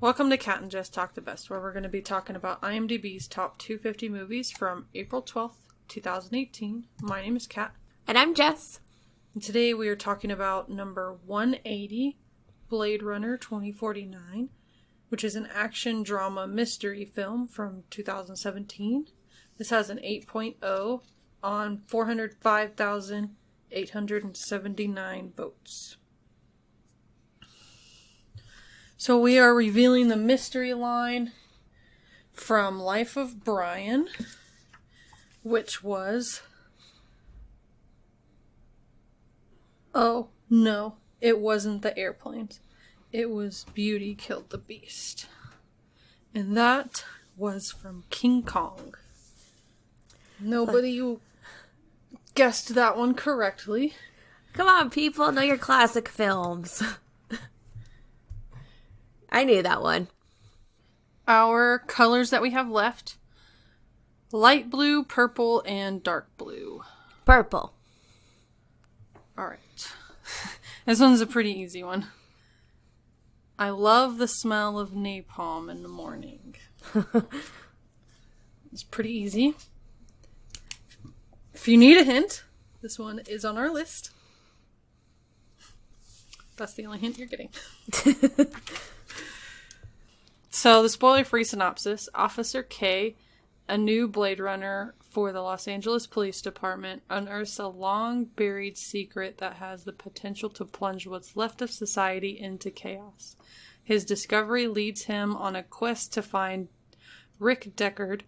Welcome to Cat and Jess Talk the Best, where we're going to be talking about IMDb's top 250 movies from April 12th, 2018. My name is Kat. And I'm Jess. And today we are talking about number 180, Blade Runner 2049, which is an action drama mystery film from 2017. This has an 8.0 on 405,879 votes. So we are revealing the mystery line from Life of Brian, which was... Oh, no, it wasn't the airplanes. It was Beauty Killed the Beast. And that was from King Kong. Nobody guessed that one correctly. Come on, people, know your classic films. I knew that one. Our colors that we have left: light blue, purple, and dark blue. Purple. Alright. This one's a pretty easy one. I love the smell of napalm in the morning. It's pretty easy. If you need a hint, this one is on our list. That's the only hint you're getting. So, the spoiler-free synopsis: Officer K, a new Blade Runner for the Los Angeles Police Department, unearths a long-buried secret that has the potential to plunge what's left of society into chaos. His discovery leads him on a quest to find Rick Deckard,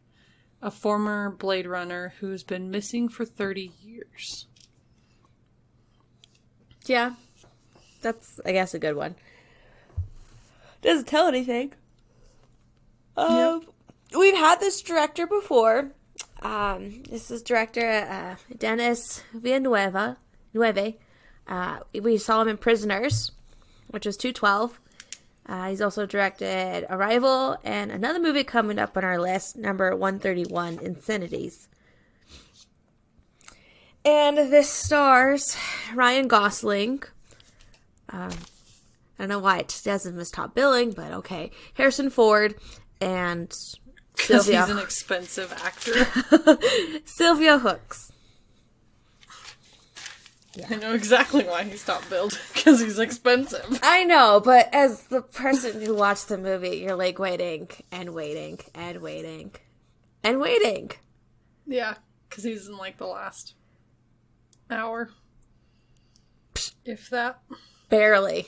a former Blade Runner who's been missing for 30 years. Yeah, that's, I guess, a good one. Doesn't tell anything. Yep. We've had this director before. This is director Dennis Villeneuve. We saw him in Prisoners, which was 212. He's also directed Arrival and another movie coming up on our list, number 131, Insanities. And this stars Ryan Gosling. I don't know why it doesn't miss top billing, but okay. Harrison Ford and Because Sylvia. he's an expensive actor. Sylvia Hooks. Yeah. I know exactly why he's top billed. Because he's expensive. I know, but as the person who watched the movie, you're like waiting and waiting and waiting and waiting. Yeah, because he's in like the last hour. If that. Barely.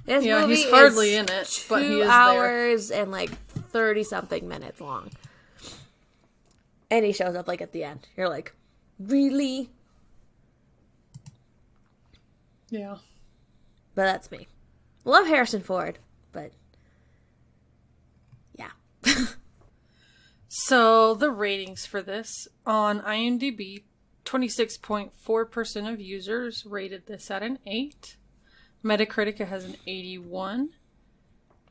This yeah, movie he's hardly is in it, but he is 2 hours and like 30-something minutes long. And he shows up like at the end. You're like, really? Yeah. But that's me. Love Harrison Ford, but yeah. So, the ratings for this on IMDb, 26.4% of users rated this at an 8. Metacritic, it has an 81.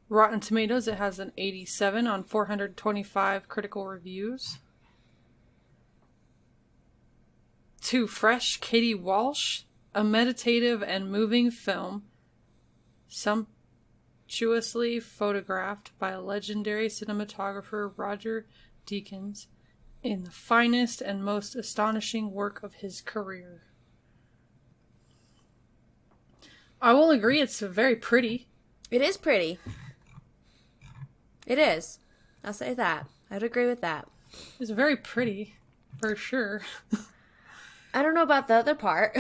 Rotten Tomatoes, it has an 87 on 425 critical reviews. To Fresh Katie Walsh, a meditative and moving film, sumptuously photographed by legendary cinematographer Roger Deakins in the finest and most astonishing work of his career. I will agree, it's very pretty. It is pretty. It is. I'll say that. I'd agree with that. It's very pretty, for sure. I don't know about the other part.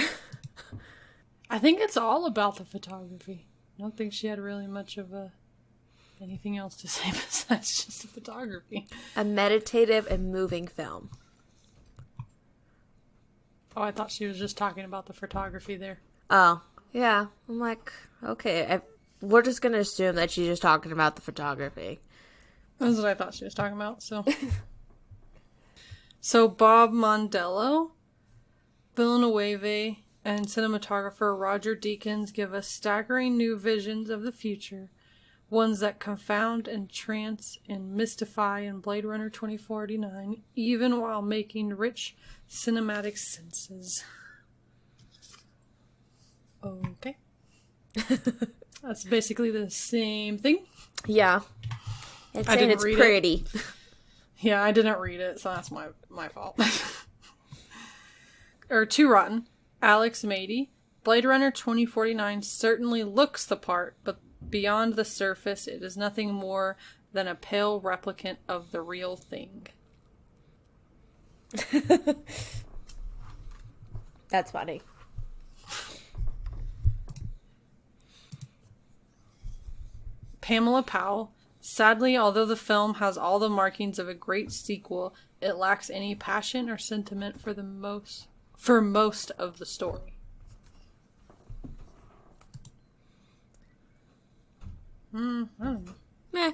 I think it's all about the photography. I don't think she had really much of anything else to say besides just the photography. A meditative and moving film. Oh, I thought she was just talking about the photography there. Oh, yeah. I'm like, okay. We're just going to assume that she's just talking about the photography. That's what I thought she was talking about, so. So Bob Mondello, Villeneuve, and cinematographer Roger Deakins give us staggering new visions of the future, ones that confound, entrance, and mystify in Blade Runner 2049, even while making rich cinematic senses. Okay. That's basically the same thing. Yeah. It's saying it's pretty. Yeah, I didn't read it, so that's my fault. Or Too Rotten. Alex Mady. Blade Runner 2049 certainly looks the part, but beyond the surface, it is nothing more than a pale replicant of the real thing. That's funny. Pamela Powell. Sadly, although the film has all the markings of a great sequel, it lacks any passion or sentiment for most of the story. I don't know. Meh.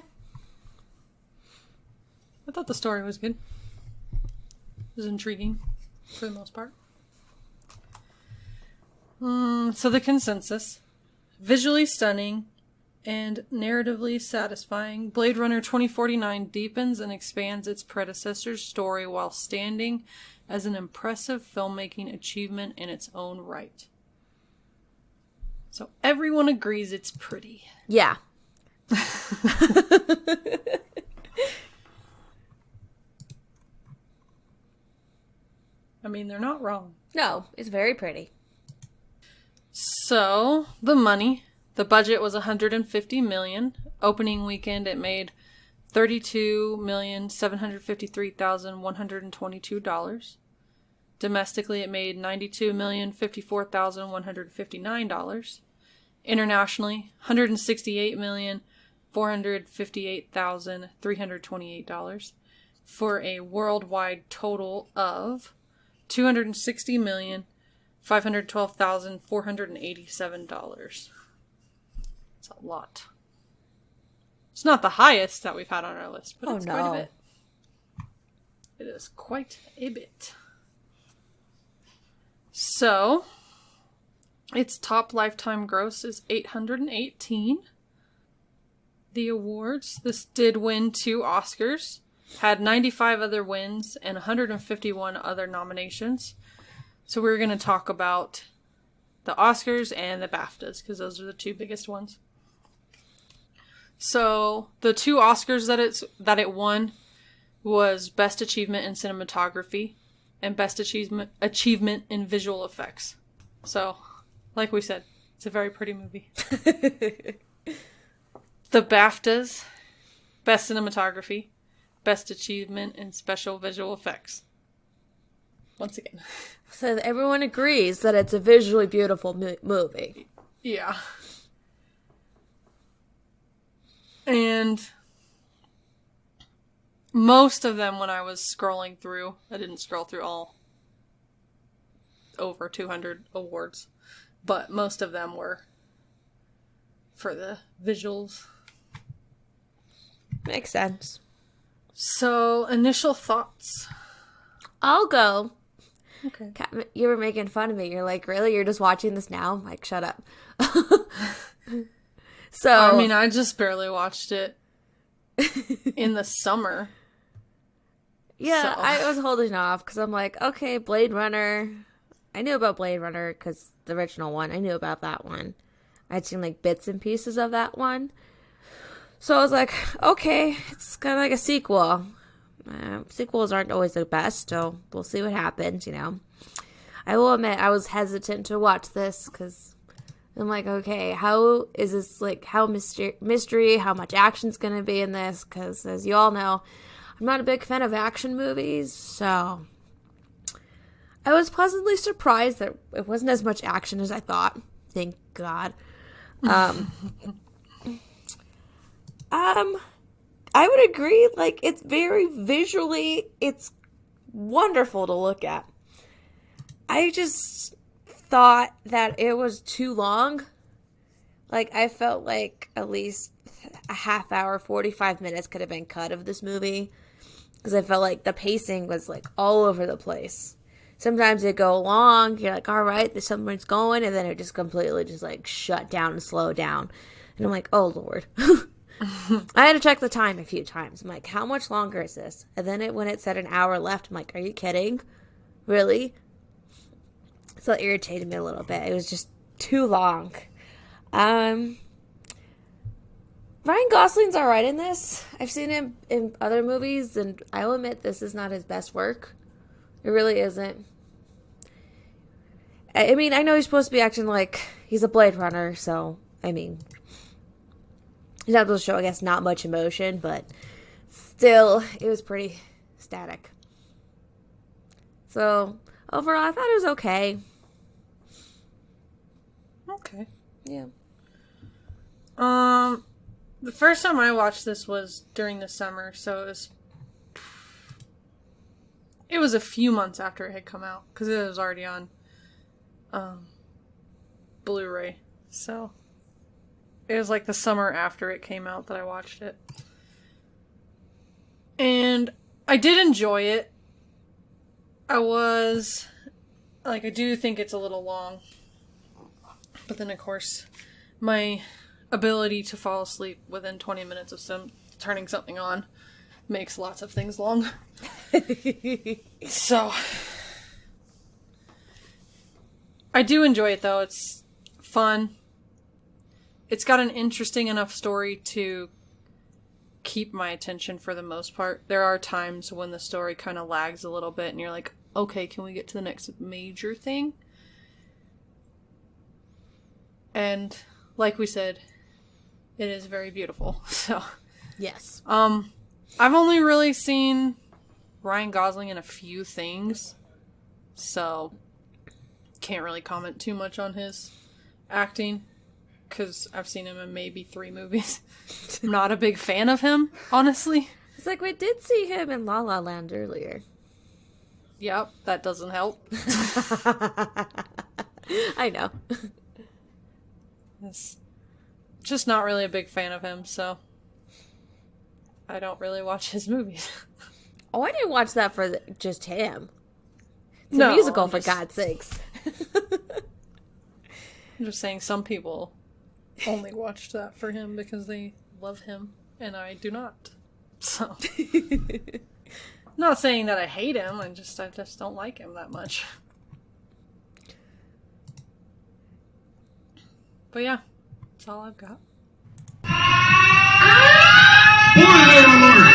I thought the story was good. It was intriguing for the most part. So the consensus. Visually stunning and narratively satisfying, Blade Runner 2049 deepens and expands its predecessor's story while standing as an impressive filmmaking achievement in its own right. So everyone agrees it's pretty. Yeah. I mean, they're not wrong. No, it's very pretty. So, the money. The budget was $150 million. Opening weekend, it made $32,753,122. Domestically, it made $92,054,159. Internationally, $168,458,328. For a worldwide total of $260,512,487. That's a lot. It's not the highest that we've had on our list, but it's quite a bit. It is quite a bit. So, its top lifetime gross is $818. The awards. This did win 2 Oscars. Had 95 other wins and 151 other nominations. So we're going to talk about the Oscars and the BAFTAs, because those are the 2 biggest ones. So the 2 Oscars that it won was Best Achievement in Cinematography and Best Achievement in Visual Effects. So, like we said, it's a very pretty movie. The BAFTAs, Best Cinematography, Best Achievement in Special Visual Effects. Once again. So everyone agrees that it's a visually beautiful movie. Yeah. And most of them, when I was scrolling through, I didn't scroll through all over 200 awards, but most of them were for the visuals. Makes sense. So, initial thoughts. I'll go. Okay. You were making fun of me. You're like, really? You're just watching this now? I'm like, shut up. So, I mean, I just barely watched it in the summer. Yeah, so. I was holding off because I'm like, okay, Blade Runner. I knew about Blade Runner because the original one. I knew about that one. I'd seen like bits and pieces of that one. So I was like, okay, it's kind of like a sequel. Sequels aren't always the best, so we'll see what happens, you know. I will admit, I was hesitant to watch this because I'm like, okay, how is this, like, how mystery, how much action's going to be in this? Because as you all know, I'm not a big fan of action movies, so I was pleasantly surprised that it wasn't as much action as I thought. Thank God. I would agree, like, it's very visually, it's wonderful to look at. I just thought that it was too long. Like, I felt like at least a half hour, 45 minutes could have been cut of this movie. Because I felt like the pacing was, like, all over the place. Sometimes it go long, you're like, all right, there's something's going, and then it just completely just, like, shut down and slow down. And I'm like, oh, Lord. I had to check the time a few times. I'm like, how much longer is this? And then when it said an hour left, I'm like, are you kidding? Really? So it irritated me a little bit. It was just too long. Ryan Gosling's alright in this. I've seen him in other movies, and I'll admit this is not his best work. It really isn't. I mean, I know he's supposed to be acting like he's a Blade Runner, so, I mean, he's not supposed to show, I guess, not much emotion, but still, it was pretty static. So, overall, I thought it was okay. Okay. Yeah. The first time I watched this was during the summer, so it was a few months after it had come out, because it was already on Blu-ray, so it was like the summer after it came out that I watched it. And I did enjoy it. I do think it's a little long, but then of course my ability to fall asleep within 20 minutes of turning something on makes lots of things long. So I do enjoy it, though. It's fun. It's got an interesting enough story to keep my attention for the most part. There are times when the story kind of lags a little bit and you're like, okay, can we get to the next major thing? And like we said, it is very beautiful. So Yes. I've only really seen Ryan Gosling in a few things, so can't really comment too much on his acting, because I've seen him in maybe 3 movies. I'm not a big fan of him, honestly. It's like we did see him in La La Land earlier. Yep, that doesn't help. I know. It's just not really a big fan of him, so I don't really watch his movies. Oh, I didn't watch that for just him. It's No, a musical, I'm for just- God's sakes. I'm just saying some people only watch that for him because they love him, and I do not. So, not saying that I hate him, I just don't like him that much. But yeah, that's all I've got. Spoiler alert!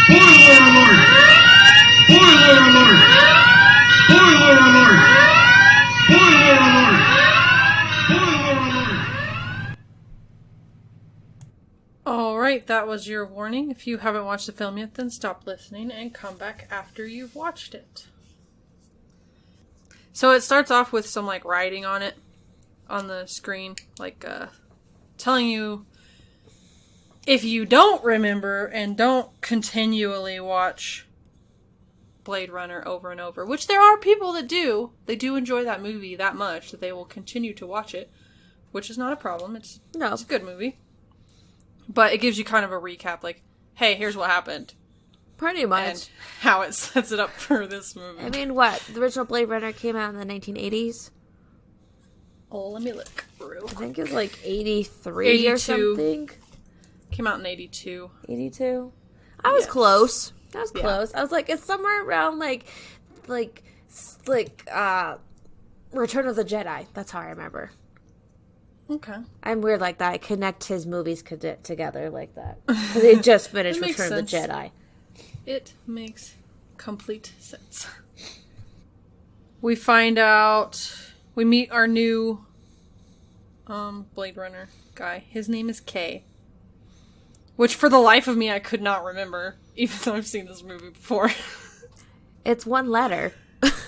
Spoiler alert! Spoiler alert! Spoiler alert! Spoiler alert! Spoiler alert! Alright, that was your warning. If you haven't watched the film yet, then stop listening and come back after you've watched it. So it starts off with some, writing on it, on the screen, telling you if you don't remember and don't continually watch Blade Runner over and over, which there are people that do, they do enjoy that movie that much that they will continue to watch it, which is not a problem. It's a good movie. But it gives you kind of a recap, hey, here's what happened. Pretty much. And how it sets it up for this movie. I mean, what? The original Blade Runner came out in the 1980s? Oh, let me look real I quick. think it's 83 or 82. something. Came out in 82. 82? I was Yes. close. I was Yeah. close. I was like, it's somewhere around Return of the Jedi. That's how I remember. Okay. I'm weird like that. I connect his movies together like that. Because they just finished That makes Return of the sense. Jedi. It makes complete sense. We find out, we meet our new Blade Runner guy. His name is Kay. Which for the life of me I could not remember, even though I've seen this movie before. It's one letter.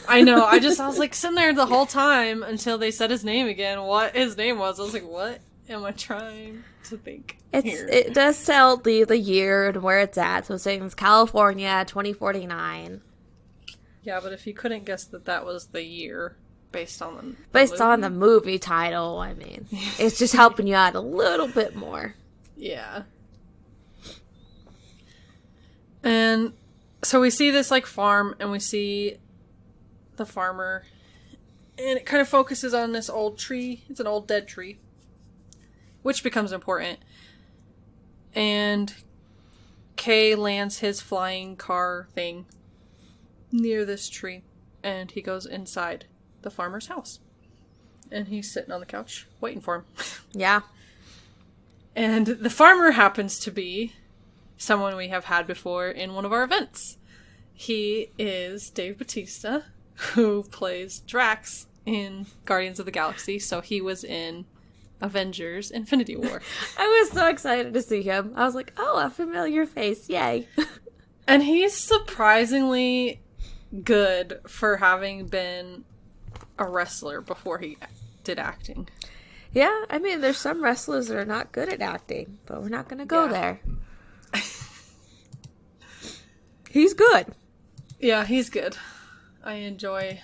I know, I was sitting there the whole time until they said his name again, what his name was. I was like, what am I trying to think here? It does tell the year and where it's at. So it's saying it's California, 2049. Yeah, but if you couldn't guess that was the year based on the Based on movie. the movie title, I mean. It's just helping you out a little bit more. Yeah. And so we see this farm, and we see the farmer, and it kind of focuses on this old tree. It's an old dead tree, which becomes important. And Kay lands his flying car thing near this tree, and he goes inside the farmer's house. And he's sitting on the couch waiting for him. Yeah. And the farmer happens to be someone we have had before in one of our events. He is Dave Bautista, who plays Drax in Guardians of the Galaxy. So he was in Avengers Infinity War. I was so excited to see him. I was like, oh, a familiar face. Yay. And he's surprisingly good for having been a wrestler before he did acting. Yeah, I mean, there's some wrestlers that are not good at acting, but we're not going to go there. He's good. Yeah, he's good. I enjoy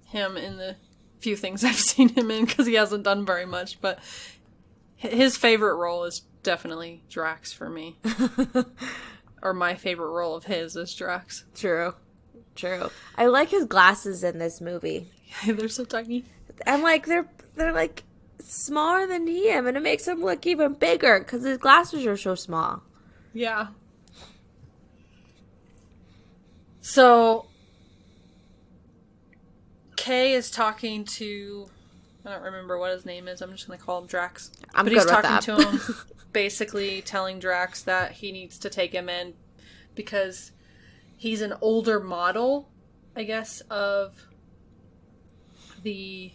him in the few things I've seen him in, because he hasn't done very much, but his favorite role is definitely Drax for me. Or my favorite role of his is Drax. True. I like his glasses in this movie. They're so tiny. I'm like, they're like smaller than him, and it makes him look even bigger because his glasses are so small. Yeah. So, Kay is talking to, I don't remember what his name is. I'm just going to call him Drax. But he's talking to him, basically telling Drax that he needs to take him in because he's an older model, I guess, of the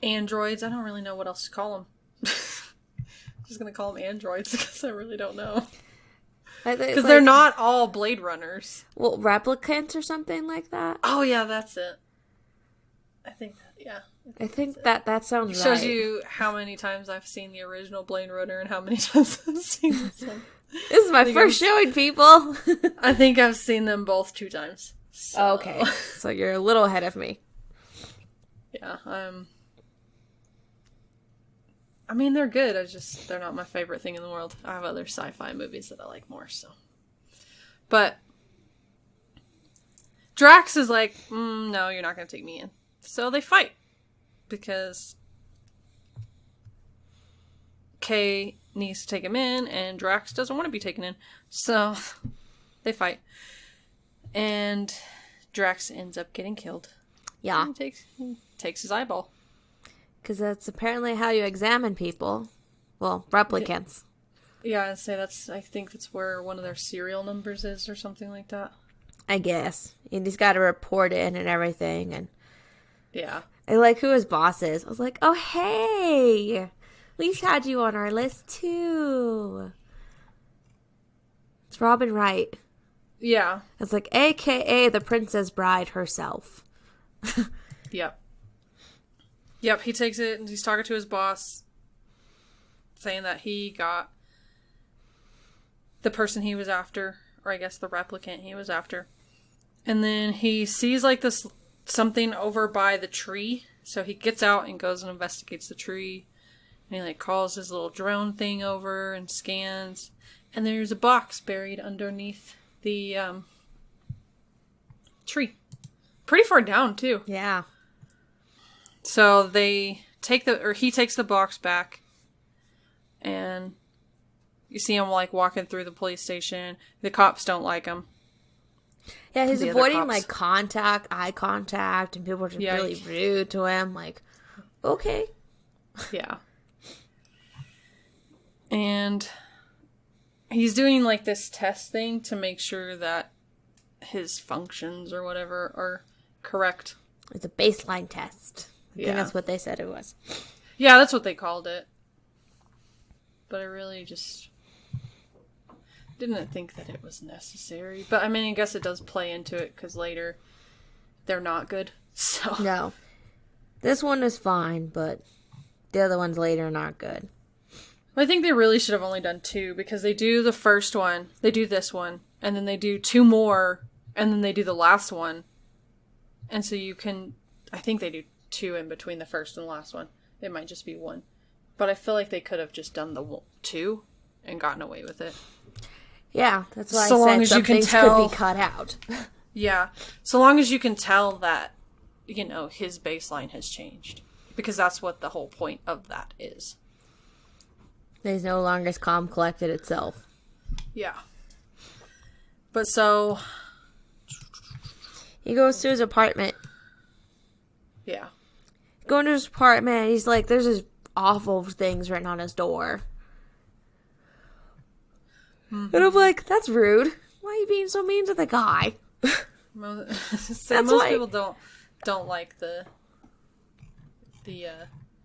androids. I don't really know what else to call them. I'm just going to call them androids because I really don't know. Because they're not all Blade Runners. Well, replicants or something like that? Oh, yeah, that's it. I think that sounds right. Shows you how many times I've seen the original Blade Runner and how many times I've seen this one. This is my first showing, people. I think I've seen them both 2 times. So. Okay, so you're a little ahead of me. Yeah, I mean, they're good. They're not my favorite thing in the world. I have other sci-fi movies that I like more, so. But Drax is like, no, you're not going to take me in. So they fight. Because Kay needs to take him in, and Drax doesn't want to be taken in. So they fight. And Drax ends up getting killed. Yeah. He takes his eyeball. Because that's apparently how you examine people. Well, replicants. Yeah, I'd say I think that's where one of their serial numbers is or something like that. I guess. And he's got to report in and everything. And yeah. I like who his boss is. I was like, oh, hey! We've had you on our list, too. It's Robin Wright. Yeah. It's like, a.k.a. the Princess Bride herself. Yep. Yep, he takes it and he's talking to his boss, saying that he got the person he was after, or I guess the replicant he was after. And then he sees like this something over by the tree, so he gets out and goes and investigates the tree. And he like calls his little drone thing over and scans. And there's a box buried underneath the tree. Pretty far down too. Yeah. So he takes the box back, and you see him like walking through the police station. The cops don't like him. Yeah, he's avoiding like eye contact, and people are just really rude to him. Like, okay. Yeah. And he's doing like this test thing to make sure that his functions or whatever are correct. It's a baseline test. I think that's what they said it was. Yeah, that's what they called it. But I really just didn't think that it was necessary. But I mean, I guess it does play into it because later they're not good. So no, this one is fine, but the other ones later are not good. Well, I think they really should have only done 2 because they do the first one, they do this one, and then they do 2 more, and then they do the last one. And so I think they do 2 in between the first and the last one. It might just be 1. But I feel like they could have just done the 2 and gotten away with it. Yeah, that's why so I long said as you can tell, could be cut out. Yeah, so long as you can tell that, his baseline has changed. Because that's what the whole point of that is. He's no longer calm collected itself. Yeah. But so he goes to his apartment. Yeah. Going to his apartment, he's like, there's this awful things written on his door. Mm-hmm. And I'm like, that's rude. Why are you being so mean to the guy? Most people don't like the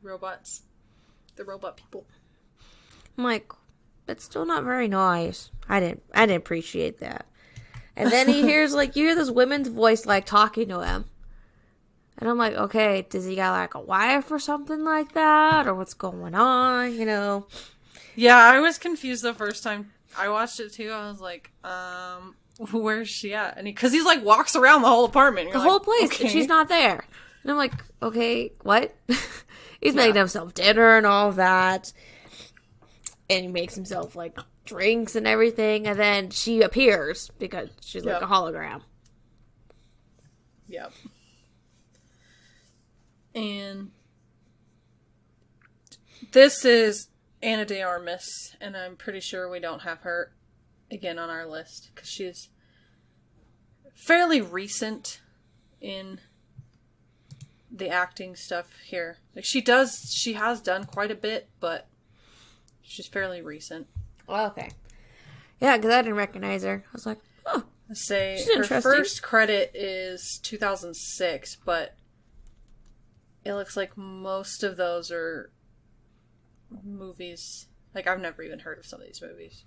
robots. The robot people. I'm like, that's still not very nice. I didn't appreciate that. And then he hears, like, you hear this woman's voice, like, talking to him. And I'm like, okay, does he got, like, a wife or something like that? Or what's going on, you know? Yeah, I was confused the first time I watched it, too. I was like, where's she at? And because he's, like, walks around the whole apartment. The whole place, okay. And she's not there. And I'm like, okay, what? He's making himself dinner and all of that. And he makes himself, like, drinks and everything. And then she appears because she's like a hologram. Yep. And this is Ana de Armas. And I'm pretty sure we don't have her again on our list. Because she's fairly recent in the acting stuff here. Like, she has done quite a bit, but she's fairly recent. Oh, okay. Yeah, because I didn't recognize her. I was like, oh. Say her first credit is 2006, but it looks like most of those are movies. Like, I've never even heard of some of these movies.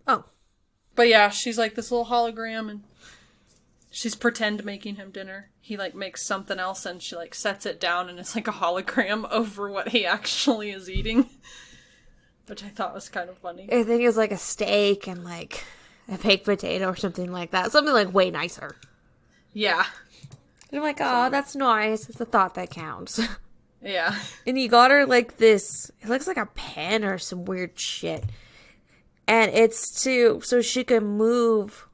Oh. But yeah, she's like this little hologram, and she's pretend making him dinner. He, like, makes something else, and she, like, sets it down, and it's like a hologram over what he actually is eating. Which I thought was kind of funny. I think it was like a steak and like a baked potato or something like that. Something like way nicer. Yeah. And I'm like, oh, that's nice. It's the thought that counts. Yeah. And he got her like this, it looks like a pen or some weird shit. And it's so she can move.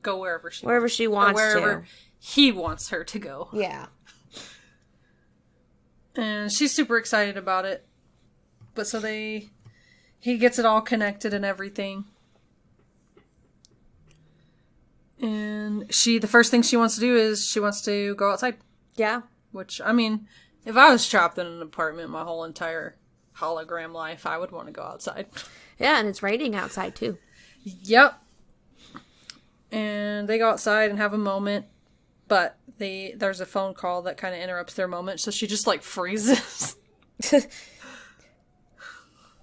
Go wherever she wants wherever he wants her to go. Yeah. And she's super excited about it. But so he gets it all connected and everything. And the first thing she wants to do is she wants to go outside. Yeah. Which, I mean, if I was trapped in an apartment my whole entire hologram life, I would want to go outside. Yeah, and it's raining outside too. Yep. And they go outside and have a moment, but there's a phone call that kind of interrupts their moment, so she just, like, freezes.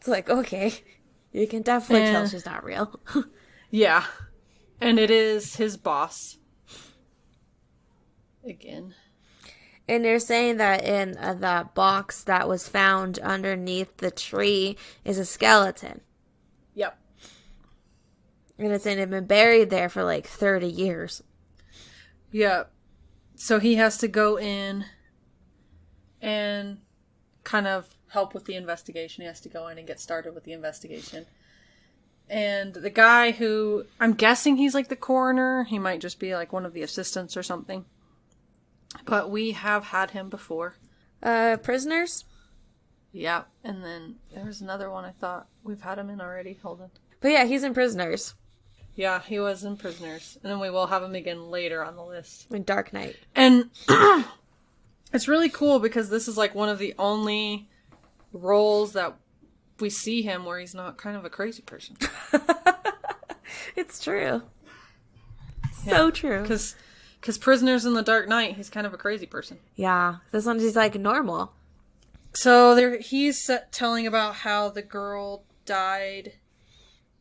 It's like, okay, you can definitely tell she's not real. Yeah. And it is his boss. Again. And they're saying that in that box that was found underneath the tree is a skeleton. Yep. And it's saying it had been buried there for like 30 years. Yep. So he has to go in and kind of help with the investigation. He has to go in and get started with the investigation. And the guy who, I'm guessing he's like the coroner. He might just be like one of the assistants or something. But we have had him before. Prisoners? Yeah. And then there was another one I thought we've had him in already. Hold on. But yeah, he's in Prisoners. Yeah, he was in Prisoners. And then we will have him again later on the list. In Dark Knight. And it's really cool because this is like one of the only roles that we see him where he's not kind of a crazy person. It's true. So true. Because Prisoners in the Dark Knight, he's kind of a crazy person. Yeah. This one he's like normal. So he's telling about how the girl died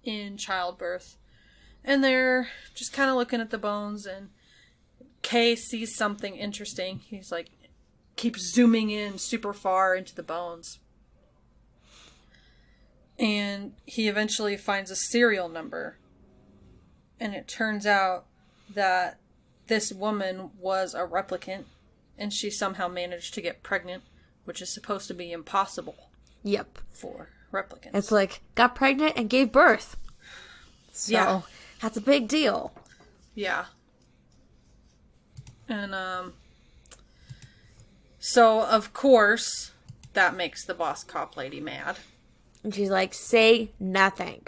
in childbirth. And they're just kind of looking at the bones, and Kay sees something interesting. He's like, keeps zooming in super far into the bones. And he eventually finds a serial number. And it turns out that this woman was a replicant, and she somehow managed to get pregnant, which is supposed to be impossible. Yep. For replicants. It's like, got pregnant and gave birth. So, yeah. That's a big deal. Yeah. And, so, of course, that makes the boss cop lady mad. And she's like, say nothing.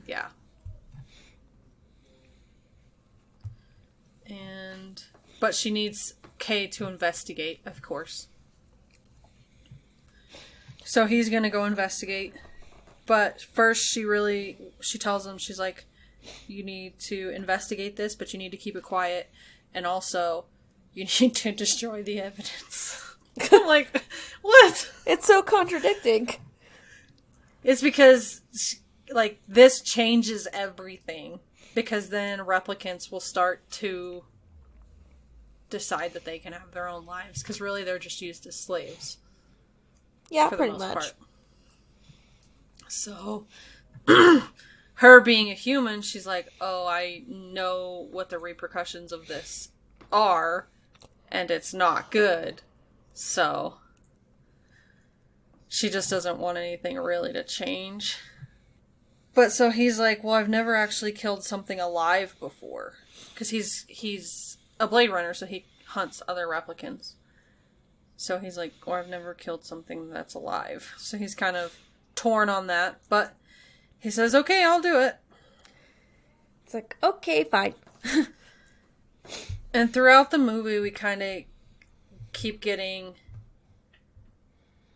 Yeah. But she needs Kay to investigate, of course. So he's gonna go investigate. But first she tells him, she's like, you need to investigate this, but you need to keep it quiet. And also, you need to destroy the evidence. I'm like, what? It's so contradicting. It's because, like, this changes everything. Because then replicants will start to decide that they can have their own lives. Because really, they're just used as slaves. Yeah, pretty much. Part. So, her being a human, she's like, oh, I know what the repercussions of this are, and it's not good. So, she just doesn't want anything really to change. But so he's like, well, I've never actually killed something alive before. Because he's a Blade Runner, so he hunts other replicants. So he's like, well, I've never killed something that's alive. So he's kind of torn on that, but he says, okay, I'll do it. It's like, okay, fine. And throughout the movie, we kind of keep getting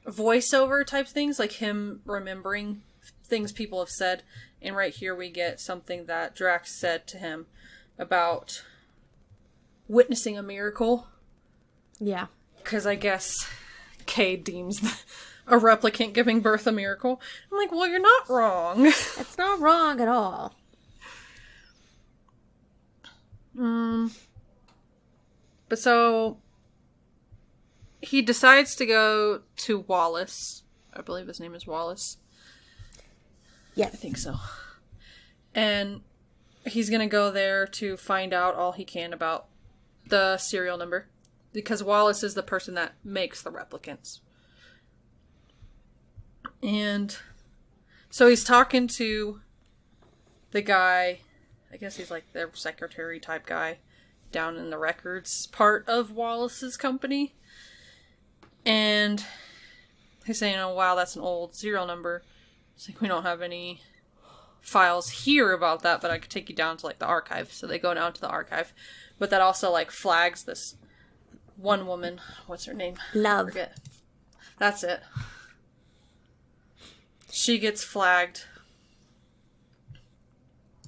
voiceover type things, like him remembering things people have said. And right here we get something that Drax said to him about witnessing a miracle. Yeah. Because I guess Kay deems a replicant giving birth a miracle. I'm like, well, you're not wrong. It's not wrong at all. But so he decides to go to Wallace. I believe his name is Wallace. Yes. I think so. And he's going to go there to find out all he can about the serial number. Because Wallace is the person that makes the replicants. And so he's talking to the guy, I guess he's like their secretary type guy, down in the records part of Wallace's company. And he's saying, oh wow, that's an old serial number. It's like, we don't have any files here about that, but I could take you down to like the archive. So they go down to the archive. But that also like flags this one woman. What's her name? Love. I forget. That's it. She gets flagged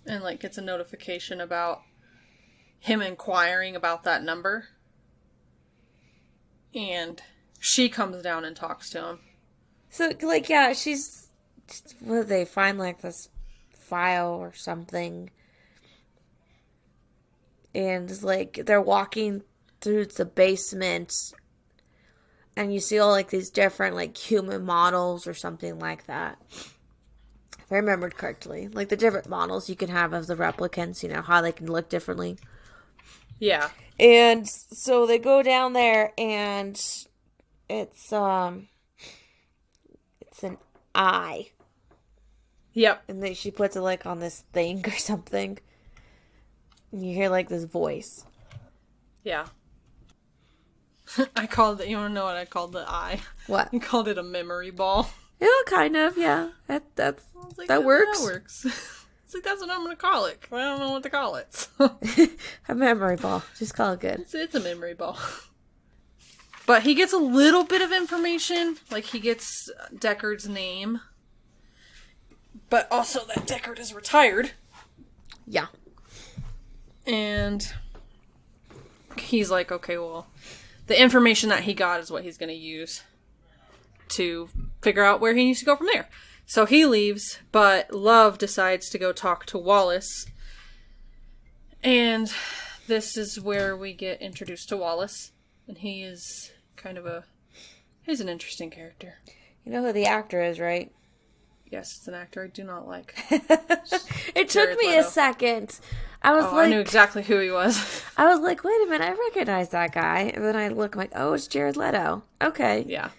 and like gets a notification about him inquiring about that number. And she comes down and talks to him. So, like, yeah, what, they find, like, this file or something. And, like, they're walking through the basement. And you see all, like, these different, like, human models or something like that. If I remembered correctly. Like, the different models you can have of the replicants, you know, how they can look differently. Yeah. And so they go down there, and it's an eye. Yep. And then she puts it, like, on this thing or something. And you hear, like, this voice. Yeah. I called it, you want to know what I called the eye? What? I called it a memory ball. Yeah, kind of, yeah. That Like, that works. That works. It's like, that's what I'm going to call it. I don't know what to call it. A memory ball. Just call it good. It's a memory ball. But he gets a little bit of information. Like, he gets Deckard's name. But also that Deckard is retired. Yeah. And he's like, okay, well, the information that he got is what he's going to use to figure out where he needs to go from there. So he leaves, but Love decides to go talk to Wallace. And this is where we get introduced to Wallace. And he is he's an interesting character. You know who the actor is, right? Yes, it's an actor I do not like. It took me a second. I was like, I knew exactly who he was. I was like, wait a minute, I recognize that guy. And then I look like, oh, it's Jared Leto. Okay. Yeah.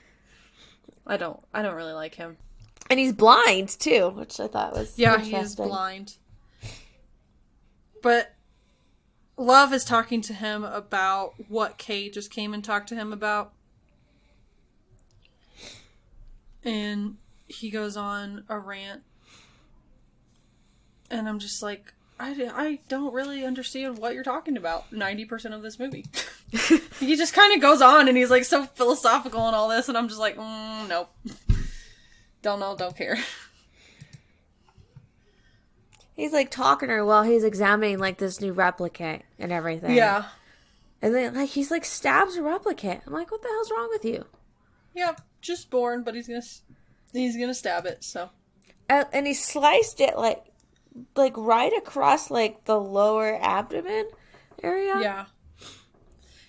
I don't really like him. And he's blind, too, which I thought was he is blind. But Love is talking to him about what Kay just came and talked to him about. And he goes on a rant. And I'm just like, I don't really understand what you're talking about 90% of this movie. He just kind of goes on and he's like so philosophical and all this. And I'm just like, nope. Don't know, don't care. He's like talking to her while he's examining like this new replicant and everything. Yeah. And then like he's like stabs a replicant. I'm like, what the hell's wrong with you? Yeah, just born, but he's gonna stab it, so. And he sliced it like right across like the lower abdomen area. Yeah.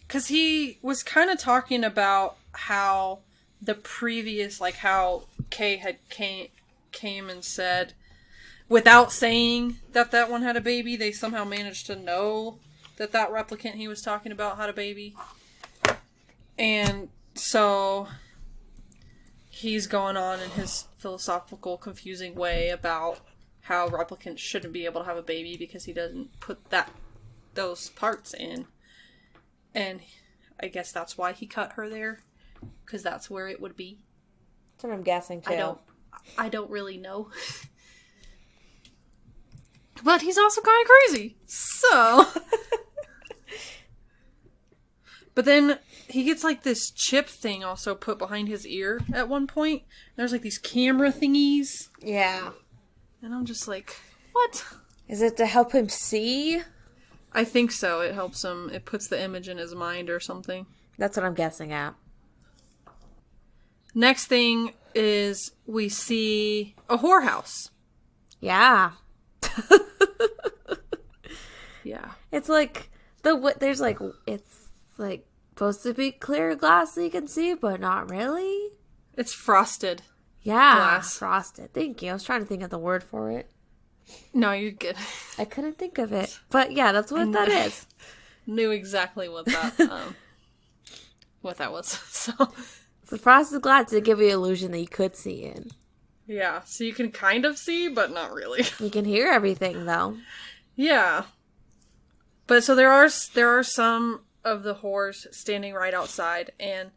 Because he was kind of talking about how the previous, like how Kay had came and said, without saying that one had a baby, they somehow managed to know that replicant he was talking about had a baby. And so he's going on in his philosophical, confusing way about how replicants shouldn't be able to have a baby because he doesn't put those parts in. And I guess that's why he cut her there, because that's where it would be. That's what I'm guessing too. I don't really know. But he's also kind of crazy. So. But then he gets like this chip thing also put behind his ear at one point. There's like these camera thingies. Yeah. And I'm just like, what? Is it to help him see? I think so. It helps him. It puts the image in his mind or something. That's what I'm guessing at. Next thing is we see a whorehouse. Yeah. Yeah. It's like it's like supposed to be clear glass so you can see, but not really. It's frosted. Yeah. Glass. Frosted. Thank you. I was trying to think of the word for it. No, you're good. I couldn't think of it. But yeah, that's what that is. Knew exactly what that was. So the frosted glass to give you the illusion that you could see in. yeah, so you can kind of see, but not really. You can hear everything though. Yeah. But so there are some of the whores standing right outside, and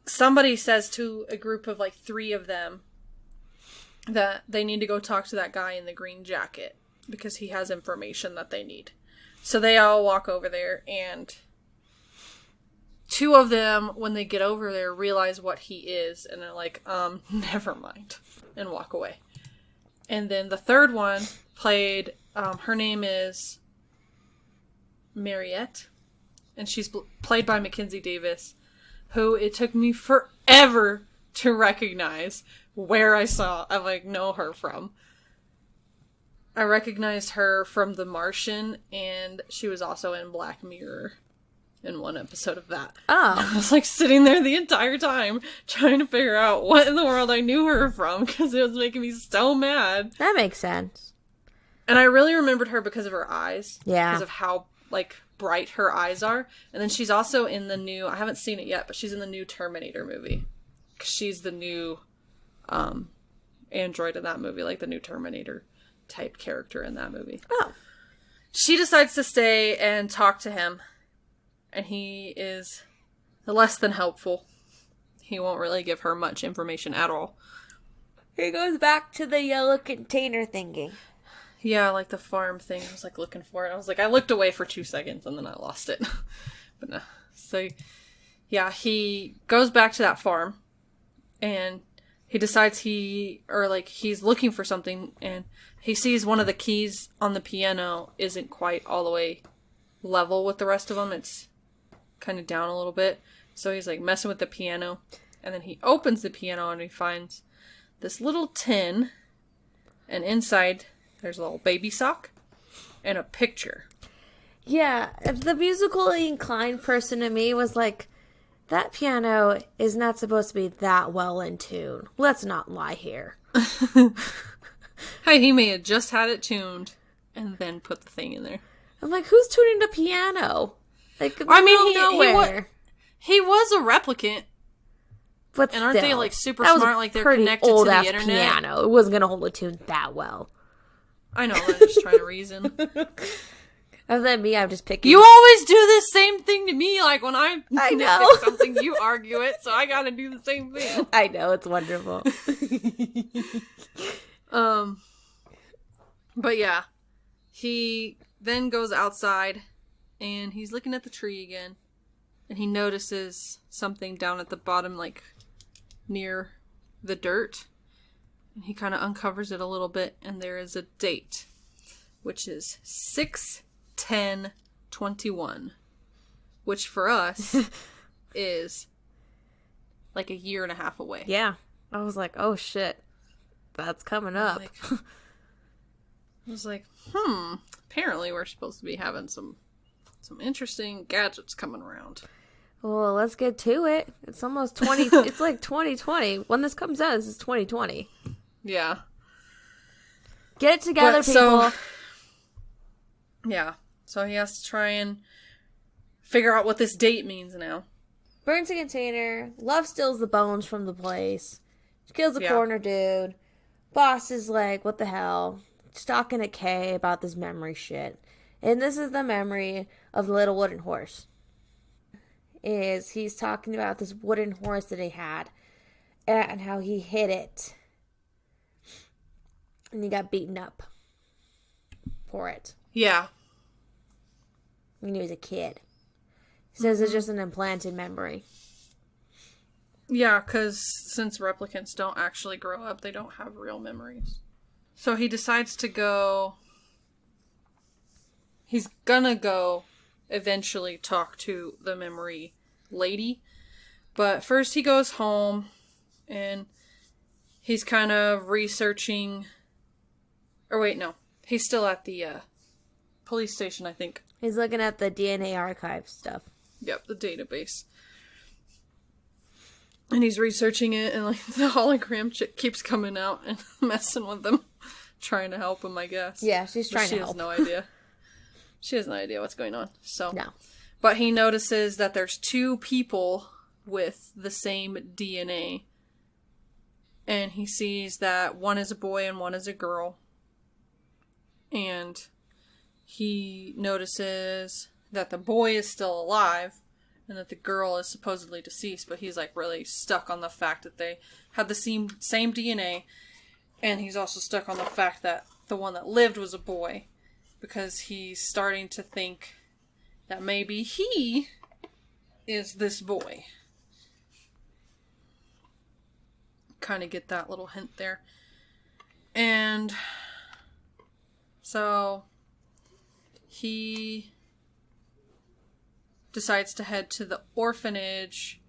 somebody says to a group of like 3 of them that they need to go talk to that guy in the green jacket because he has information that they need. So they all walk over there, and 2 of them, when they get over there, realize what he is, and they're like, never mind, and walk away. And then the third one played, her name is Mariette, and she's played by Mackenzie Davis, who it took me forever to recognize where I know her from. I recognized her from The Martian, and she was also in Black Mirror in one episode of that. Oh. I was like sitting there the entire time trying to figure out what in the world I knew her from, because it was making me so mad. That makes sense. And I really remembered her because of her eyes. Yeah. Because of how, like, bright her eyes are. And then she's also in the new, I haven't seen it yet, but she's in the new Terminator movie. She's the new android in that movie, like the new Terminator type character in that movie. Oh. She decides to stay and talk to him. And he is less than helpful. He won't really give her much information at all. He goes back to the yellow container thingy. Yeah, like the farm thing. I was like looking for it. I was like, I looked away for 2 seconds and then I lost it. But no. So, yeah, he goes back to that farm and he decides he's looking for something, and he sees one of the keys on the piano isn't quite all the way level with the rest of them. It's kind of down a little bit. So he's like messing with the piano, and then he opens the piano and he finds this little tin, and inside there's a little baby sock and a picture. Yeah, the musically inclined person in me was like, that piano is not supposed to be that well in tune. Let's not lie here. Hey, he may have just had it tuned and then put the thing in there. I'm like, who's tuning the piano? Like, I mean, nowhere. He was a replicant. But and aren't still, they like super that was smart? Like they're pretty connected to the old-ass internet. Piano. It wasn't gonna hold a tune that well. I know. I'm just trying to reason. Other than me, I'm just picking. You always do the same thing to me. Like when I know pick something, you argue it, so I gotta do the same thing. I know, it's wonderful. But yeah, he then goes outside, and he's looking at the tree again, and he notices something down at the bottom, like near the dirt. And he kind of uncovers it a little bit, and there is a date, which is 6/10/21, which for us is like a year and a half away. Yeah. I was like, oh shit, that's coming up. I was like, apparently we're supposed to be having some interesting gadgets coming around. Well, let's get to it. It's almost 20. It's like 2020. When this comes out, this is 2020. Yeah. Get it together, people. Yeah. So he has to try and figure out what this date means now. Burns a container. Love steals the bones from the place. She kills the corner dude. Boss is like, what the hell? She's talking to Kay about this memory shit. And this is the memory of the little wooden horse. He's talking about this wooden horse that he had. And how he hit it. And he got beaten up for it. Yeah. When he was a kid. He says it's just an implanted memory. Yeah, because since replicants don't actually grow up, they don't have real memories. So he decides to go... He's gonna go eventually talk to the memory lady. But first he goes home and he's kind of researching... Or wait, no. He's still at the police station, I think. He's looking at the DNA archive stuff. Yep, the database. And he's researching it, and like the hologram chick keeps coming out and messing with them, trying to help him, I guess. Yeah, she's trying to help. She has no idea. She has no idea what's going on. So no. But he notices that there's two people with the same DNA. And he sees that one is a boy and one is a girl. And he notices that the boy is still alive and that the girl is supposedly deceased, but he's like really stuck on the fact that they had the same DNA, and he's also stuck on the fact that the one that lived was a boy, because he's starting to think that maybe he is this boy. Kind of get that little hint there. And so he decides to head to the orphanage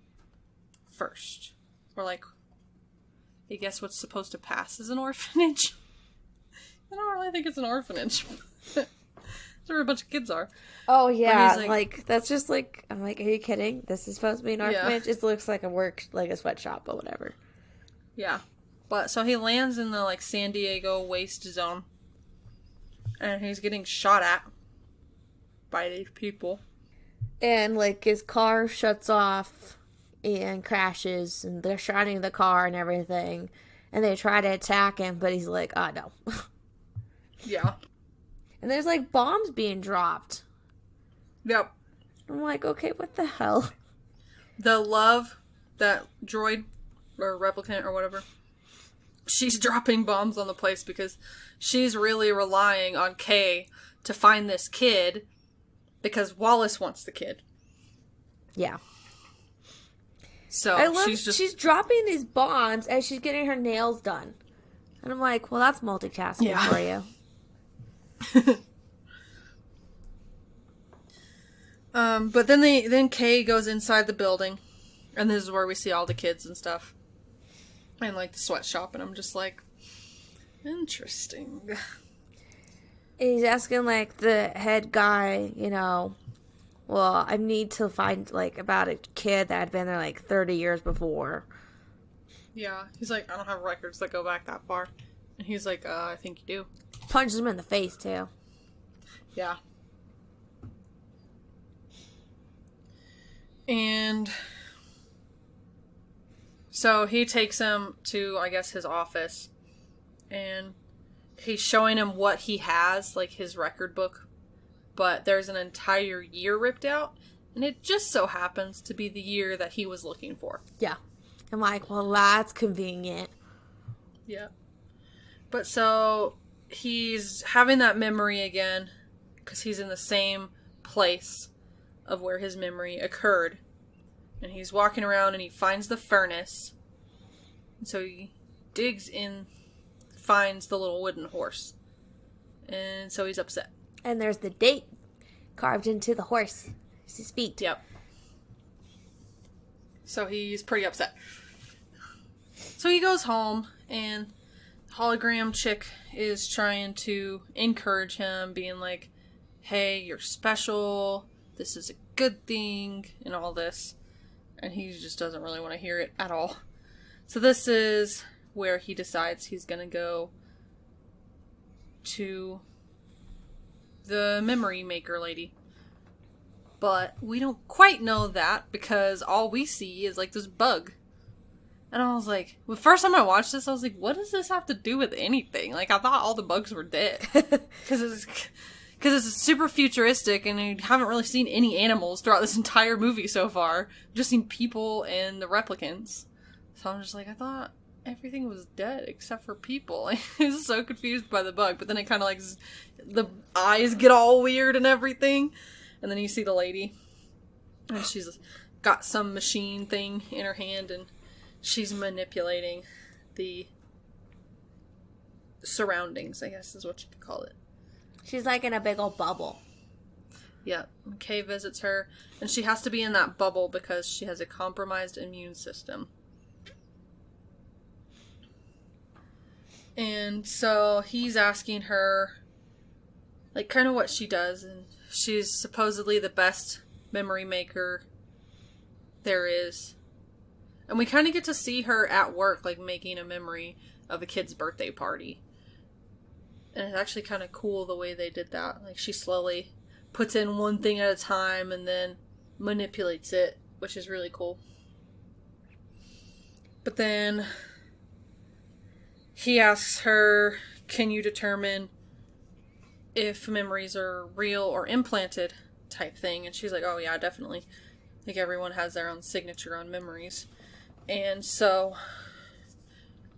first. Or like, I guess what's supposed to pass as an orphanage. I don't really think it's an orphanage. That's where a bunch of kids are. Oh yeah, like that's just like, I'm like, are you kidding? This is supposed to be an orphanage? Yeah. It looks like a sweatshop, but whatever. Yeah. But so he lands in the like San Diego waste zone. And he's getting shot at by these people. And, like, his car shuts off and crashes, and they're shotting the car and everything. And they try to attack him, but he's like, oh, no. Yeah. And there's, like, bombs being dropped. Yep. I'm like, okay, what the hell? The Love, that droid, or replicant, or whatever, she's dropping bombs on the place because she's really relying on Kay to find this kid because Wallace wants the kid. Yeah. So I love she's dropping these bombs as she's getting her nails done. And I'm like, well, that's multitasking for you. But then Kay goes inside the building, and this is where we see all the kids and stuff. And like the sweatshop, and I'm just like, interesting. He's asking, like, the head guy, you know, well, I need to find, like, about a kid that had been there, like, 30 years before. Yeah. He's like, I don't have records that go back that far. And he's like, I think you do. Punches him in the face, too. Yeah. And so he takes him to, I guess, his office. And he's showing him what he has, like his record book. But there's an entire year ripped out. And it just so happens to be the year that he was looking for. Yeah. I'm like, well, that's convenient. Yeah. But so he's having that memory again. Because he's in the same place of where his memory occurred. And he's walking around and he finds the furnace. And so he digs in, finds the little wooden horse. And so he's upset. And there's the date carved into the horse's feet. Yep. So he's pretty upset. So he goes home, and the hologram chick is trying to encourage him, being like, hey, you're special, this is a good thing, and all this. And he just doesn't really want to hear it at all. So this is where he decides he's going to go to the memory maker lady. But we don't quite know that because all we see is like this bug. And I was like, the first time I watched this, I was like, what does this have to do with anything? Like, I thought all the bugs were dead. Because it's super futuristic and you haven't really seen any animals throughout this entire movie so far. We've just seen people and the replicants. So I'm just like, I thought everything was dead except for people. I was so confused by the bug. But then it kind of like, the eyes get all weird and everything. And then you see the lady. And she's got some machine thing in her hand and she's manipulating the surroundings, I guess is what you could call it. She's like in a big old bubble. Yeah. Kay visits her, and she has to be in that bubble because she has a compromised immune system. And so he's asking her, like, kind of what she does, and she's supposedly the best memory maker there is. And we kind of get to see her at work, like, making a memory of a kid's birthday party. And it's actually kind of cool the way they did that. Like, she slowly puts in one thing at a time and then manipulates it, which is really cool. But then he asks her, can you determine if memories are real or implanted type thing? And she's like, oh yeah, definitely. Like, everyone has their own signature on memories. And so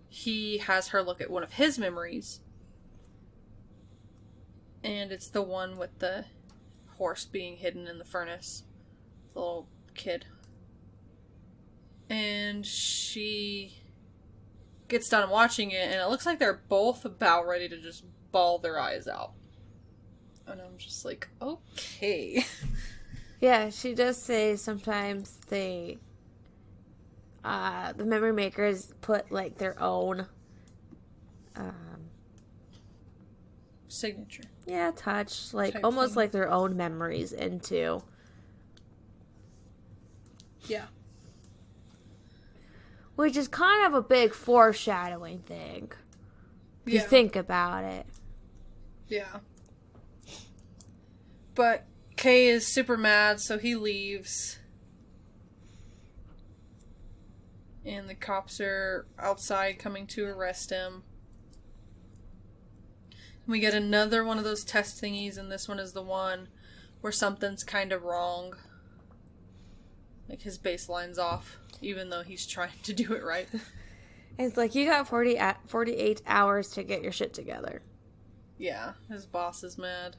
he has her look at one of his memories. And it's the one with the horse being hidden in the furnace. The little kid. And she gets done watching it, and it looks like they're both about ready to just bawl their eyes out. And I'm just like, okay. Yeah, she does say sometimes the memory makers put like their own signature. Yeah, touch, like type almost thing. like their own memories into. Yeah. Which is kind of a big foreshadowing thing. If you think about it. Yeah. But Kay is super mad, so he leaves. And the cops are outside coming to arrest him. We get another one of those test thingies, and this one is the one where something's kind of wrong. Like, his baseline's off, even though he's trying to do it right. It's like, you got 48 hours to get your shit together. Yeah, his boss is mad.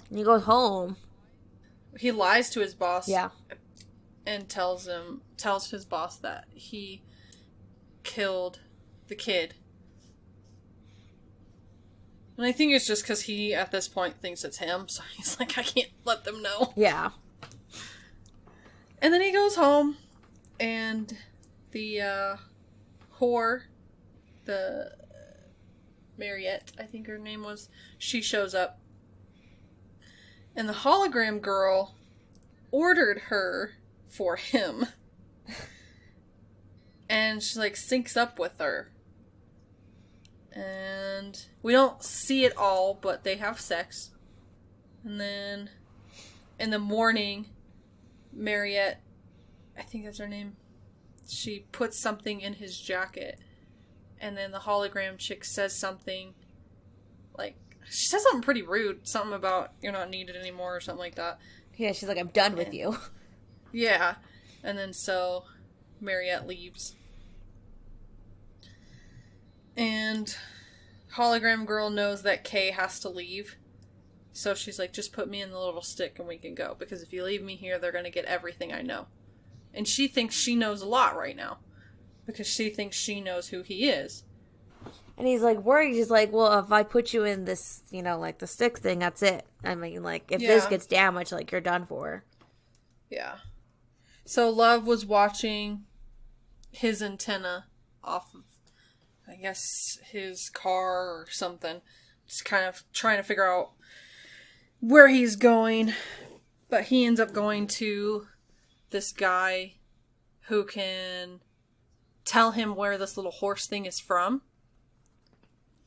And he goes home. He lies to his boss. Yeah. And tells his boss that he killed the kid. And I think it's just because he, at this point, thinks it's him, so he's like, I can't let them know. Yeah. And then he goes home, and the whore, the Mariette, I think her name was, she shows up. And the hologram girl ordered her for him. And she, like, syncs up with her. And we don't see it all, but they have sex. And then in the morning, Mariette, I think that's her name, she puts something in his jacket. And then the hologram chick says something, like, she says something pretty rude. Something about, you're not needed anymore or something like that. Yeah, she's like, I'm done with you. Yeah. And then so Mariette leaves. And hologram girl knows that Kay has to leave. So she's like, just put me in the little stick and we can go. Because if you leave me here, they're going to get everything I know. And she thinks she knows a lot right now. because she thinks she knows who he is. And he's like worried. He's like, well, if I put you in this, like the stick thing, that's it. I mean, like, if this gets damaged, like, you're done for. Yeah. So Love was watching his antenna off of, I guess, his car or something. Just kind of trying to figure out where he's going. But he ends up going to this guy who can tell him where this little horse thing is from.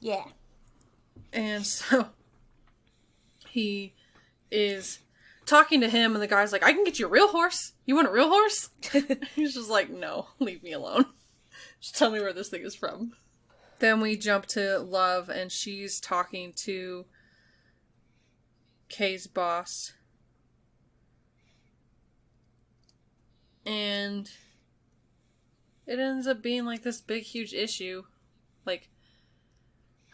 Yeah. And so he is talking to him, and the guy's like, I can get you a real horse. You want a real horse? He's just like, no, leave me alone. Just tell me where this thing is from. Then we jump to Love, and she's talking to Kay's boss. And it ends up being like this big, huge issue. Like,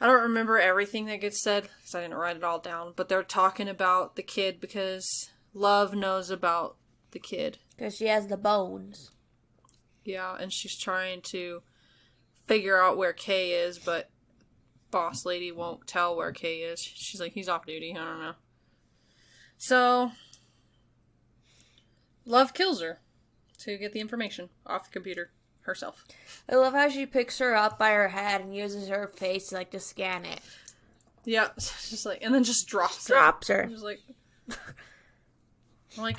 I don't remember everything that gets said, because I didn't write it all down, but they're talking about the kid because Love knows about the kid. Because she has the bones. Yeah, and she's trying to figure out where Kay is, but boss lady won't tell where Kay is. She's like, he's off duty, I don't know. So, Love kills her to get the information off the computer herself. I love how she picks her up by her head and uses her face like to scan it. Yeah, just like, and then just drops her. Just like,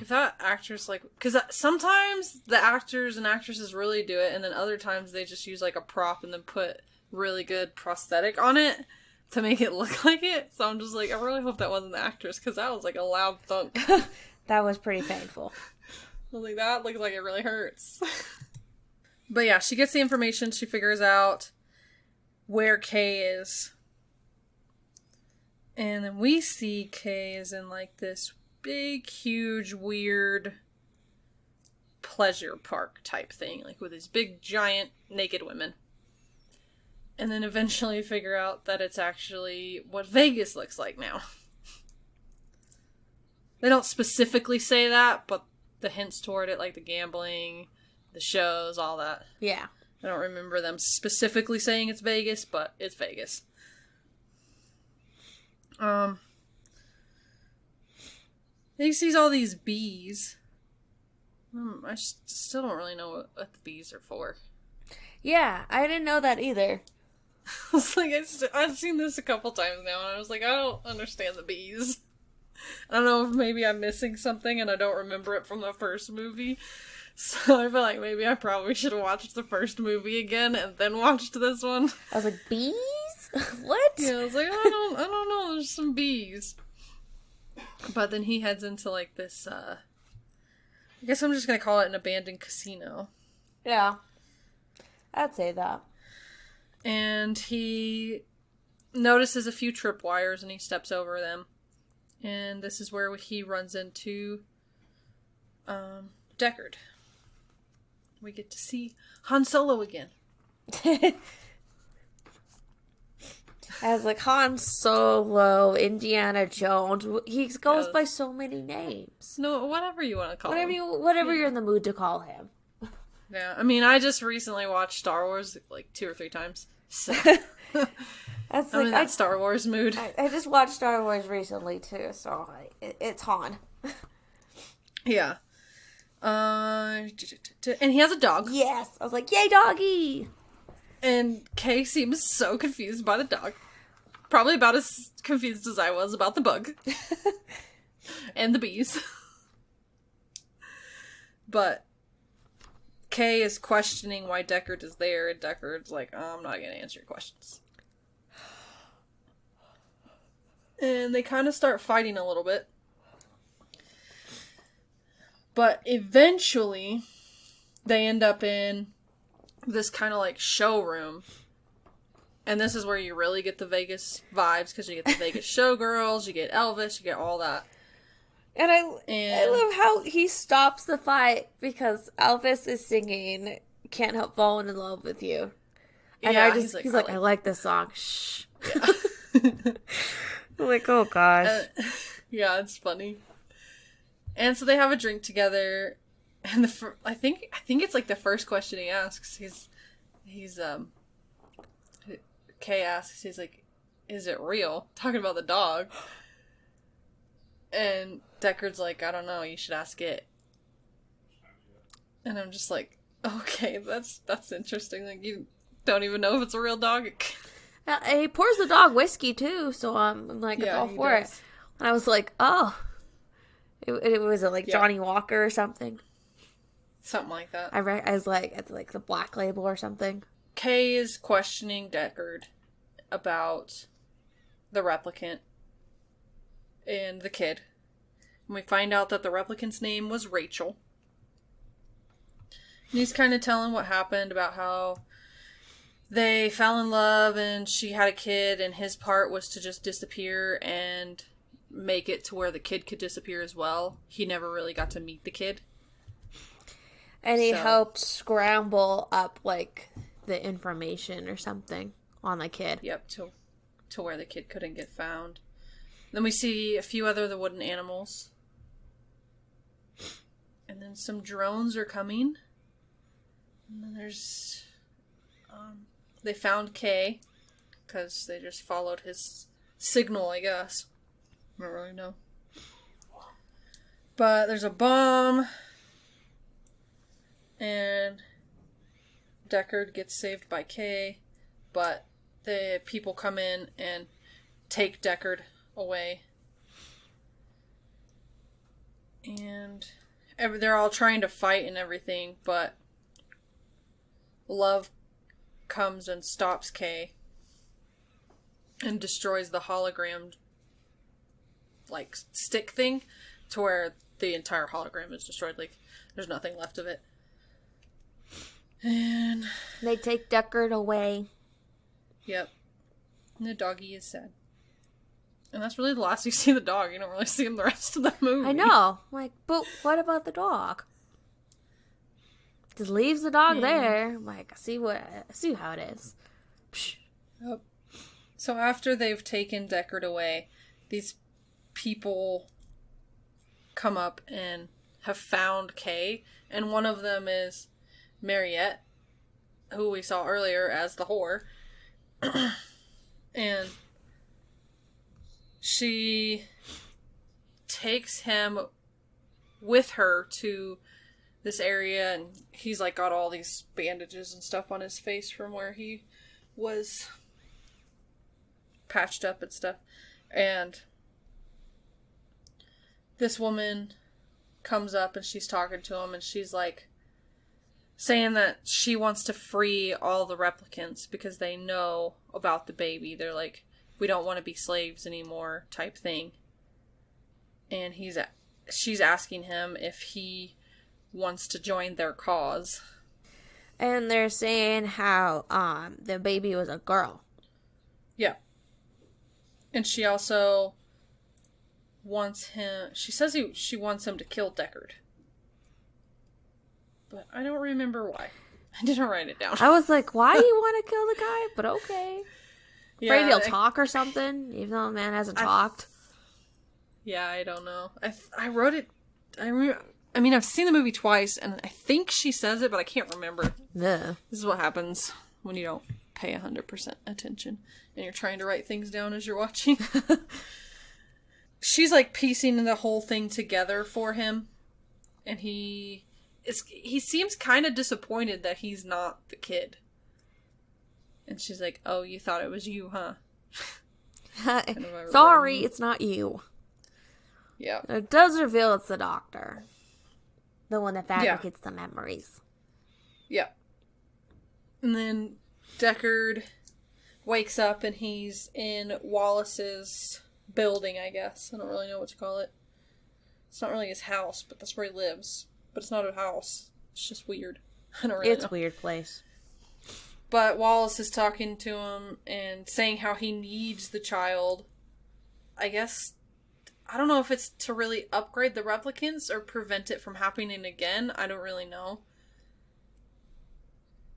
if that actress, like, because sometimes the actors and actresses really do it, and then other times they just use like a prop and then put really good prosthetic on it to make it look like it. So I'm just like, I really hope that wasn't the actress, because that was like a loud thunk. That was pretty painful. I was like, that looks like it really hurts. But yeah, she gets the information. She figures out where Kay is. And then we see Kay is in like this big, huge, weird pleasure park type thing. Like with these big, giant, naked women. And then eventually figure out that it's actually what Vegas looks like now. They don't specifically say that, but the hints toward it, like the gambling, the shows, all that. Yeah. I don't remember them specifically saying it's Vegas, but it's Vegas. He sees all these bees. I still don't really know what the bees are for. Yeah, I didn't know that either. I was like, I've seen this a couple times now, and I was like, I don't understand the bees. I don't know if maybe I'm missing something and I don't remember it from the first movie. So I feel like maybe I probably should have watched the first movie again and then watched this one. I was like, bees? What? Yeah, I was like, I don't know, there's some bees. But then he heads into like this, I guess I'm just gonna call it an abandoned casino. Yeah. I'd say that. And he notices a few tripwires and he steps over them. And this is where he runs into Deckard. We get to see Han Solo again. I was like, Han Solo, Indiana Jones. He goes by so many names. No, whatever you want to call him. Whatever you're in the mood to call him. Yeah, I mean, I just recently watched Star Wars like 2 or 3 times. So. That's I'm in that Star Wars mood. I just watched Star Wars recently too, so it's Han. Yeah. And he has a dog. Yes, I was like, yay, doggy! And Kay seems so confused by the dog. Probably about as confused as I was about the bug. And the bees. But Kay is questioning why Deckard is there, and Deckard's like, I'm not gonna answer your questions. And they kind of start fighting a little bit. But eventually, they end up in this kind of like showroom. And this is where you really get the Vegas vibes, because you get the Vegas showgirls, you get Elvis, you get all that. And I love how he stops the fight because Elvis is singing "Can't Help Falling in Love with You," and yeah, he's like, I like this song. Shh. Yeah. I'm like, oh gosh. Yeah, it's funny. And so they have a drink together, and I think it's like the first question he asks. he's, Kay asks, he's like, is it real? Talking about the dog. And Deckard's like, I don't know, you should ask it. And I'm just like, okay, that's interesting. Like, you don't even know if it's a real dog. He pours the dog whiskey, too, so I'm like, it's all for it. And I was like, oh. It was like Johnny Walker or something. Something like that. I was like, it's like the Black Label or something. Kay is questioning Deckard about the replicant and the kid. And we find out that the replicant's name was Rachel. And he's kind of telling what happened about how they fell in love and she had a kid, and his part was to just disappear and make it to where the kid could disappear as well. He never really got to meet the kid. And he helped scramble up, like, the information or something on the kid. Yep, to where the kid couldn't get found. Then we see a few other of the wooden animals. And then some drones are coming. And then there's... they found Kay. Because they just followed his signal, I guess. I don't really know. But there's a bomb. And Deckard gets saved by Kay. But the people come in and take Deckard away. And they're all trying to fight and everything, but Love comes and stops Kay and destroys the hologram, like, stick thing, to where the entire hologram is destroyed. Like, there's nothing left of it. And they take Deckard away. Yep. And the doggy is sad. And that's really the last you see the dog. You don't really see him the rest of the movie. I know. Like, but what about the dog? Just leaves the dog there. Like, see how it is. Psh. Yep. So after they've taken Deckard away, these people come up and have found Kay, and one of them is Mariette, who we saw earlier as the whore. And she takes him with her to this area, and he's like got all these bandages and stuff on his face from where he was patched up and stuff. And this woman comes up and she's talking to him, and she's like saying that she wants to free all the replicants because they know about the baby. They're like, we don't want to be slaves anymore type thing. And she's asking him if he wants to join their cause. And they're saying how the baby was a girl. Yeah. And she also wants him... She says she wants him to kill Deckard. But I don't remember why. I didn't write it down. I was like, why do you want to kill the guy? But okay. Yeah, afraid he'll talk or something, even though the man hasn't talked. Yeah, I don't know. I wrote it... I mean, I've seen the movie twice, and I think she says it, but I can't remember. Yeah. This is what happens when you don't pay 100% attention, and you're trying to write things down as you're watching. She's, like, piecing the whole thing together for him, and he seems kind of disappointed that he's not the kid. And she's like, oh, you thought it was you, huh? Sorry, it's not you. Yeah. It does reveal it's the doctor. The one that fabricates the memories. Yeah. And then Deckard wakes up and he's in Wallace's building, I guess. I don't really know what to call it. It's not really his house, but that's where he lives. But it's not a house. It's just weird. I don't really know. It's a weird place. But Wallace is talking to him and saying how he needs the child. I guess... I don't know if it's to really upgrade the replicants or prevent it from happening again. I don't really know.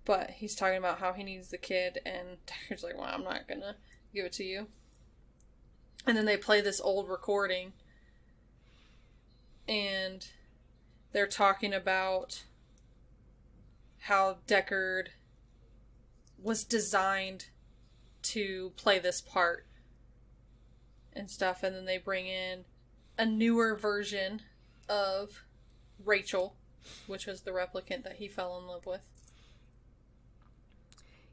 But he's talking about how he needs the kid, and Deckard's like, well, I'm not gonna give it to you. And then they play this old recording, and they're talking about how Deckard was designed to play this part and stuff. And then they bring in a newer version of Rachel, which was the replicant that he fell in love with.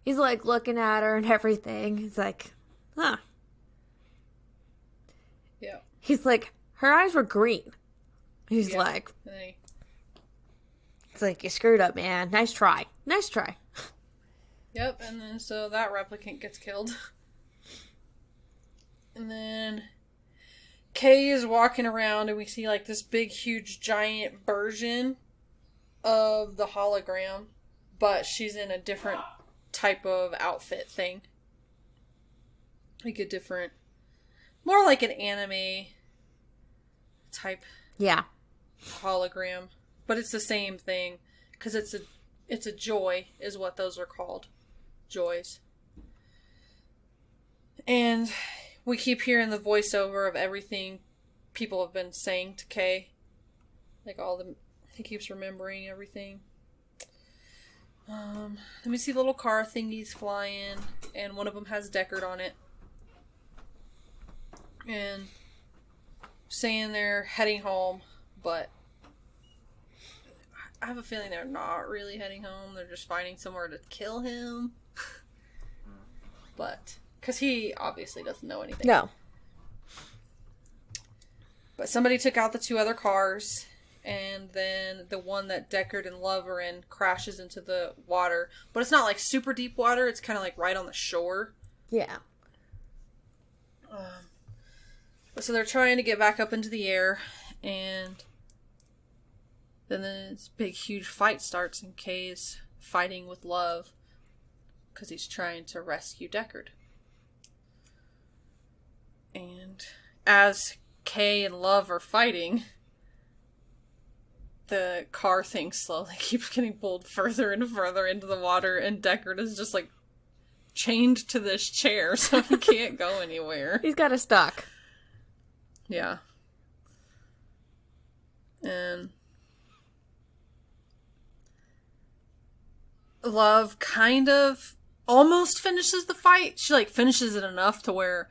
He's like looking at her and everything. He's like, huh. Yeah. He's like, her eyes were green. He's like, it's like, you screwed up, man. Nice try. Nice try. Yep, and then so that replicant gets killed. And then Kay is walking around and we see like this big, huge, giant version of the hologram, but she's in a different type of outfit thing. Like a different, more like an anime type hologram. But it's the same thing, because it's a joy is what those are called. Joys. And we keep hearing the voiceover of everything people have been saying to Kay. Like he keeps remembering everything. Let me see little car thingies flying, and one of them has Deckard on it. And saying they're heading home, but I have a feeling they're not really heading home. They're just finding somewhere to kill him. But, because he obviously doesn't know anything. No. But somebody took out the 2 other cars, and then the one that Deckard and Love are in crashes into the water. But it's not like super deep water, it's kind of like right on the shore. Yeah. So they're trying to get back up into the air, and then this big, huge fight starts, and Kay's fighting with Love because he's trying to rescue Deckard. And as Kay and Love are fighting, the car thing slowly keeps getting pulled further and further into the water, and Deckard is just like chained to this chair so he can't go anywhere. He's got us stuck. Yeah. And Love kind of almost finishes the fight. She like finishes it enough to where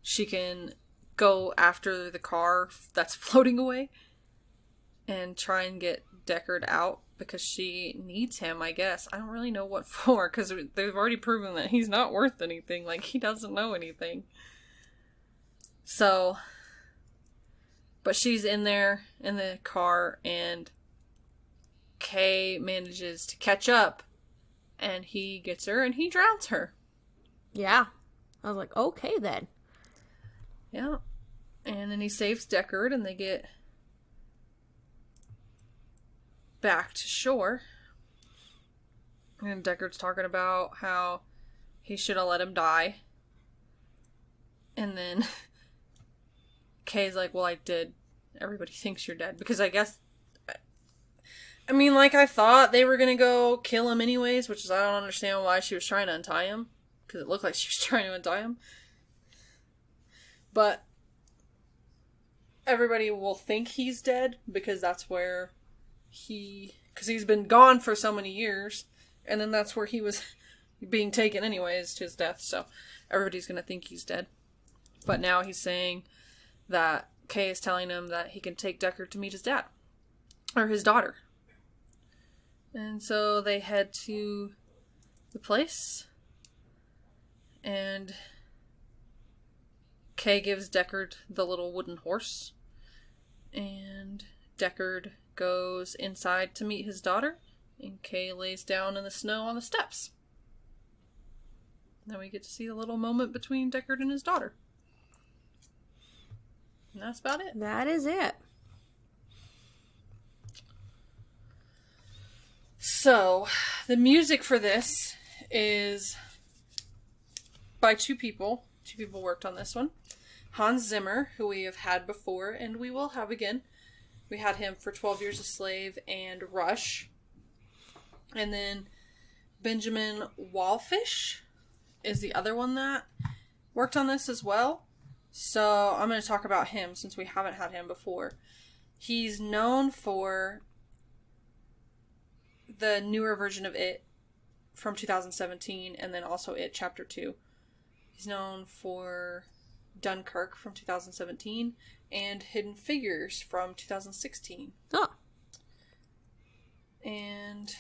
she can go after the car that's floating away and try and get Deckard out because she needs him, I guess. I don't really know what for, because they've already proven that he's not worth anything. Like, he doesn't know anything. So, but she's in there in the car, and Kay manages to catch up, and he gets her, and he drowns her. Yeah. I was like, okay then. Yeah. And then he saves Deckard, and they get back to shore. And Deckard's talking about how he should have let him die. And then Kay's like, well, I did. Everybody thinks you're dead. Because I guess, I mean, like I thought they were going to go kill him anyways, which is, I don't understand why she was trying to untie him. Because it looked like she was trying to untie him. But everybody will think he's dead because that's where because he's been gone for so many years, and then that's where he was being taken anyways to his death, so everybody's gonna think he's dead. But now he's saying that Kay is telling him that he can take Deckard to meet his dad, or his daughter. And so they head to the place, and Kay gives Deckard the little wooden horse, and Deckard goes inside to meet his daughter, and Kay lays down in the snow on the steps. Then we get to see a little moment between Deckard and his daughter. And that's about it. That is it. So, the music for this is by 2 people. 2 people worked on this one. Hans Zimmer, who we have had before, and we will have again. We had him for 12 Years a Slave and Rush. And then Benjamin Wallfish is the other one that worked on this as well. So I'm going to talk about him since we haven't had him before. He's known for the newer version of It from 2017, and then also It Chapter 2. He's known for Dunkirk from 2017 and Hidden Figures from 2016. Oh. And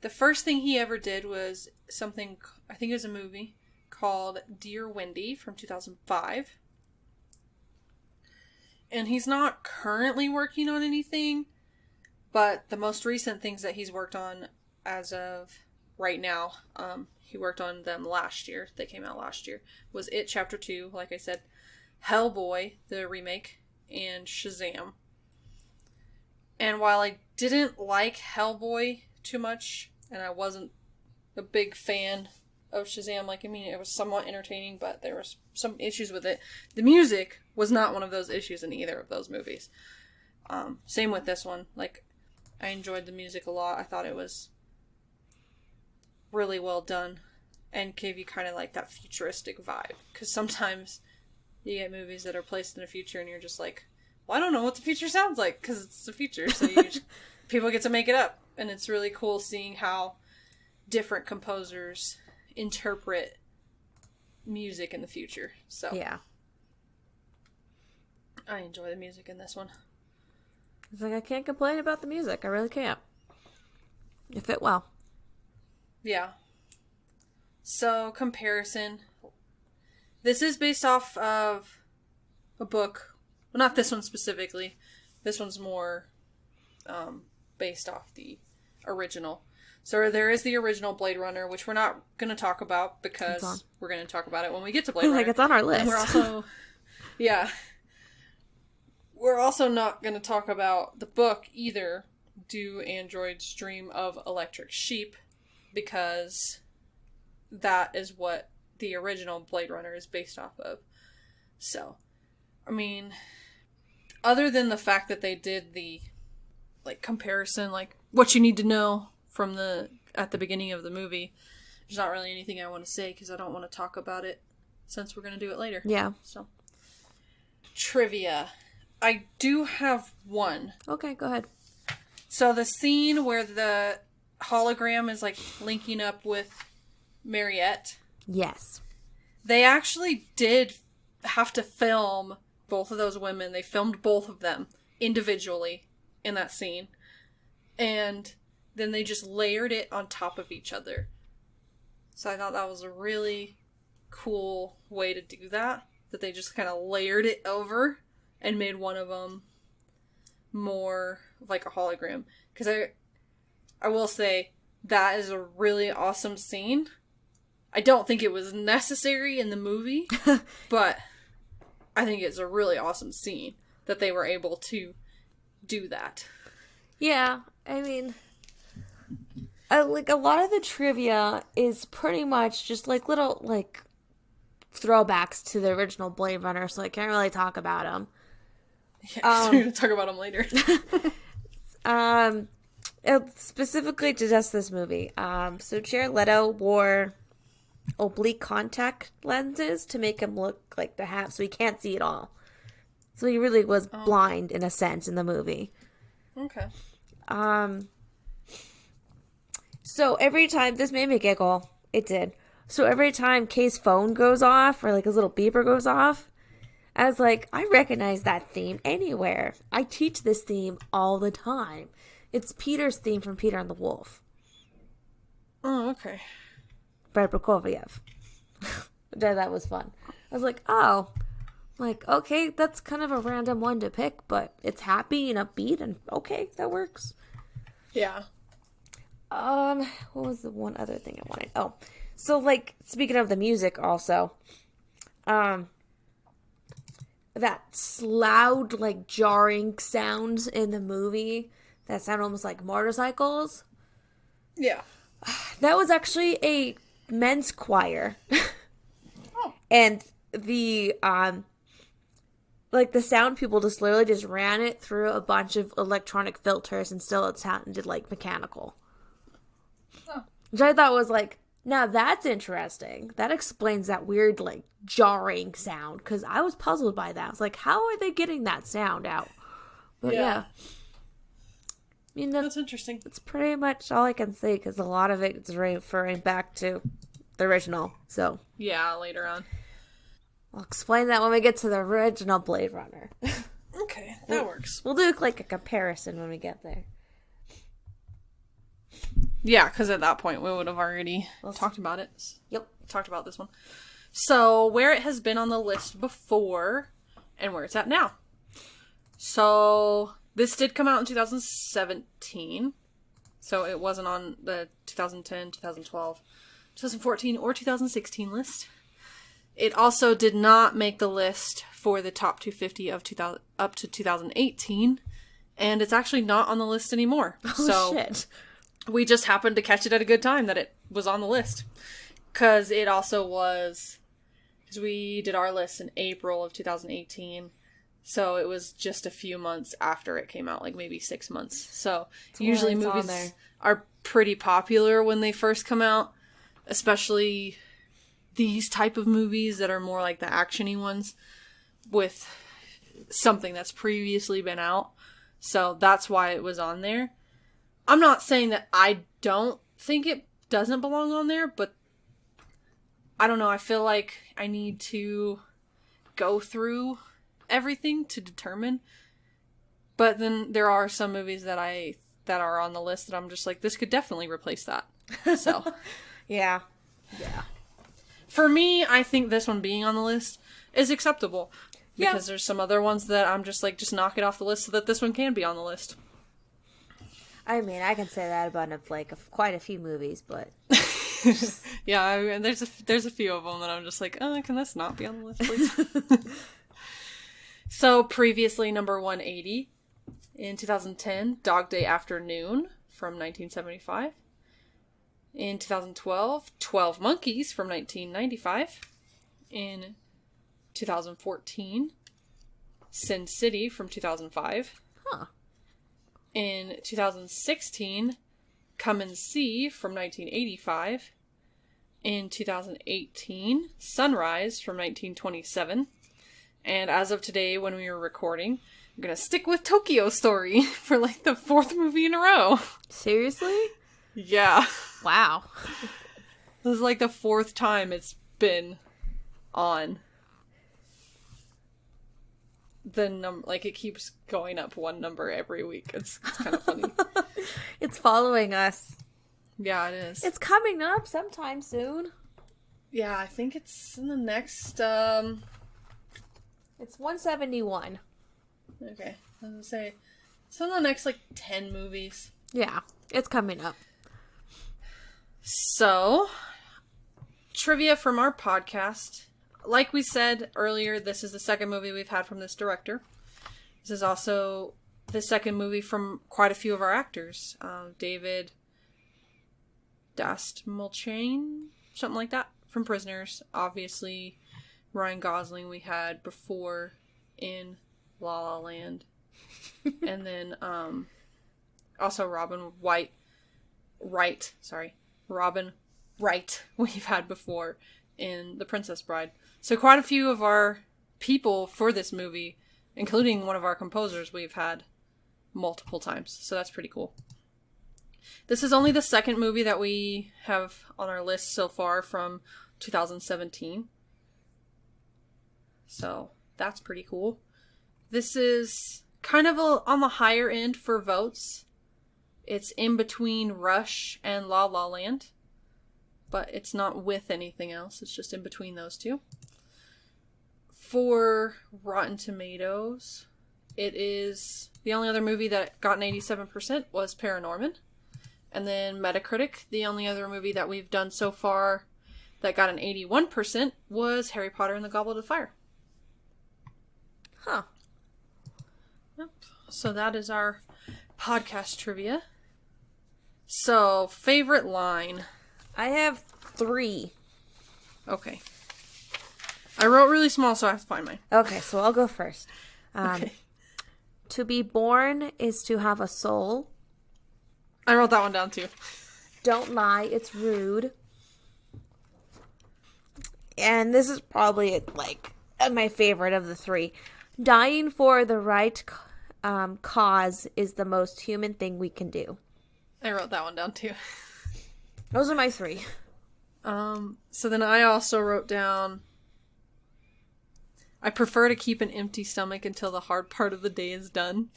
the first thing he ever did was something, I think it was a movie, called Dear Wendy from 2005. And he's not currently working on anything, but the most recent things that he's worked on as of right now, he worked on them last year. They came out last year. Was It Chapter 2, like I said, Hellboy, the remake, and Shazam. And while I didn't like Hellboy too much, and I wasn't a big fan of Shazam, it was somewhat entertaining, but there was some issues with it. The music was not one of those issues in either of those movies. Same with this one. I enjoyed the music a lot. I thought it was really well done and gave you kind of that futuristic vibe. Because sometimes you get movies that are placed in the future and you're just like, well, I don't know what the future sounds like because it's the future. So people get to make it up. And it's really cool seeing how different composers interpret music in the future. So yeah, I enjoy the music in this one. It's I can't complain about the music. I really can't. It fit well. Yeah. So, comparison. This is based off of a book. Well, not this one specifically. This one's more based off the original. So there is the original Blade Runner, which we're not going to talk about because we're going to talk about it when we get to Blade Runner. It's on our list. And we're also, yeah. We're also not going to talk about the book either, Do Androids Dream of Electric Sheep, because that is what the original Blade Runner is based off of. So, other than the fact that they did the, comparison, what you need to know from at the beginning of the movie, there's not really anything I want to say because I don't want to talk about it since we're going to do it later. Yeah. So, trivia. I do have one. Okay, go ahead. So the scene where the hologram is linking up with Mariette. Yes. They actually did have to film both of those women. They filmed both of them individually in that scene. And then they just layered it on top of each other. So I thought that was a really cool way to do that. That they just kind of layered it over and made one of them more like a hologram. Because I will say, that is a really awesome scene. I don't think it was necessary in the movie, but I think it's a really awesome scene that they were able to do that. Yeah, a lot of the trivia is pretty much just little throwbacks to the original Blade Runner, so I can't really talk about them. Yeah, we're going to talk about them later. Specifically to just this movie. So Jared Leto wore oblique contact lenses to make him look like the hat, so he can't see it all. So he really was blind in a sense in the movie. Okay. So every time, this made me giggle. It did. So every time Kay's phone goes off, or his little beeper goes off, I was like, I recognize that theme anywhere. I teach this theme all the time. It's Peter's theme from Peter and the Wolf. Oh, okay. Brad Prokofiev. That was fun. I was like, oh. Okay, that's kind of a random one to pick, but it's happy and upbeat, and okay, that works. Yeah. What was the one other thing I wanted? Oh, so, speaking of the music also, that loud, jarring sounds in the movie that sound almost like motorcycles. Yeah. That was actually a men's choir. Oh. And the, the sound people just literally just ran it through a bunch of electronic filters and still it sounded mechanical. Oh. Which I thought was now that's interesting. That explains that weird, jarring sound. Because I was puzzled by that. I was like, how are they getting that sound out? But yeah. mean, That's interesting. that's pretty much all I can say, because a lot of it is referring back to the original. So Yeah, later on. I'll explain that when we get to the original Blade Runner. Okay, that works. We'll do like a comparison when we get there. Yeah, because at that point we would have already talked about it. Yep. Talked about this one. So, where it has been on the list before and where it's at now. So, this did come out in 2017. So, it wasn't on the 2010, 2012, 2014, or 2016 list. It also did not make the list for the top 250 of 2000 up to 2018. And it's actually not on the list anymore. Oh, shit. We just happened to catch it at a good time that it was on the list. Because it also was... Because we did our list in April of 2018. So it was just a few months after it came out. Like maybe 6 months. So usually movies are pretty popular when they first come out. Especially these type of movies that are more like the action-y ones. With something that's previously been out. So that's why it was on there. I'm not saying that I don't think it doesn't belong on there, but I don't know. I feel like I need to go through everything to determine. But then there are some movies that are on the list that I'm just like, this could definitely replace that. So, Yeah. for me, I think this one being on the list is acceptable. Because there's some other ones that I'm just like, just knock it off the list so that this one can be on the list. I mean, I can say that about quite a few movies, but Yeah, I mean, there's a few of them that I'm just like, oh, can this not be on the list, please? So, previously, number 180 in 2010, Dog Day Afternoon from 1975. In 2012, 12 Monkeys from 1995. In 2014, Sin City from 2005. Huh. In 2016, Come and See from 1985. In 2018, Sunrise from 1927. And as of today, when we were recording, I'm gonna stick with Tokyo Story for like the 4th movie in a row. seriously? Yeah. Wow. This is like the 4th time it's been on. The number, like, it keeps going up one number every week. It's kind of funny. It's following us. Yeah, it is. It's coming up sometime soon. Yeah, I think it's in the next, It's 171. okay, I was gonna say, it's in the next, like, 10 movies. Yeah, it's coming up. So, trivia from our podcast. Like we said earlier, this is the second movie we've had from this director. This is also the second movie from quite a few of our actors. David Dastmalchian, something like that, from Prisoners. Obviously, Ryan Gosling we had before in La La Land. And then also Robin Wright we've had before in The Princess Bride. So quite a few of our people for this movie, including one of our composers, we've had multiple times. So that's pretty cool. This is only the second movie that we have on our list so far from 2017. So that's pretty cool. This is kind of on the higher end for votes. It's in between Rush and La La Land. But it's not with anything else. It's just in between those two. For Rotten Tomatoes, it is the only other movie that got an 87% was Paranorman. And then Metacritic, the only other movie that we've done so far that got an 81% was Harry Potter and the Goblet of Fire. Huh. Yep. So that is our podcast trivia. So, favorite line. I have 3. Okay. I wrote really small, so I have to find mine. Okay, so I'll go first. Okay. To be born is to have a soul. I wrote that one down too. Don't lie, it's rude. And this is probably like my favorite of the 3. Dying for the right cause is the most human thing we can do? I wrote that one down too. Those are my 3. So then I also wrote down, I prefer to keep an empty stomach until the hard part of the day is done.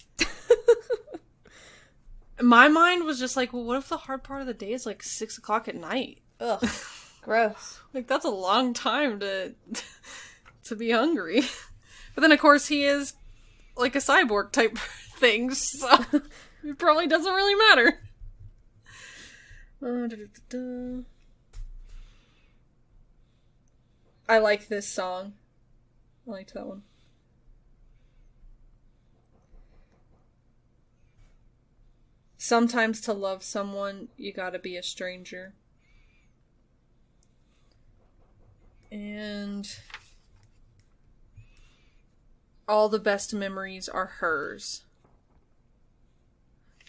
My mind was just like, well, what if the hard part of the day is like 6 o'clock at night? Ugh, gross. Like, that's a long time to be hungry. But then, of course, he is like a cyborg type thing, so it probably doesn't really matter. I like this song. I liked that one. Sometimes to love someone, you gotta be a stranger. And all the best memories are hers.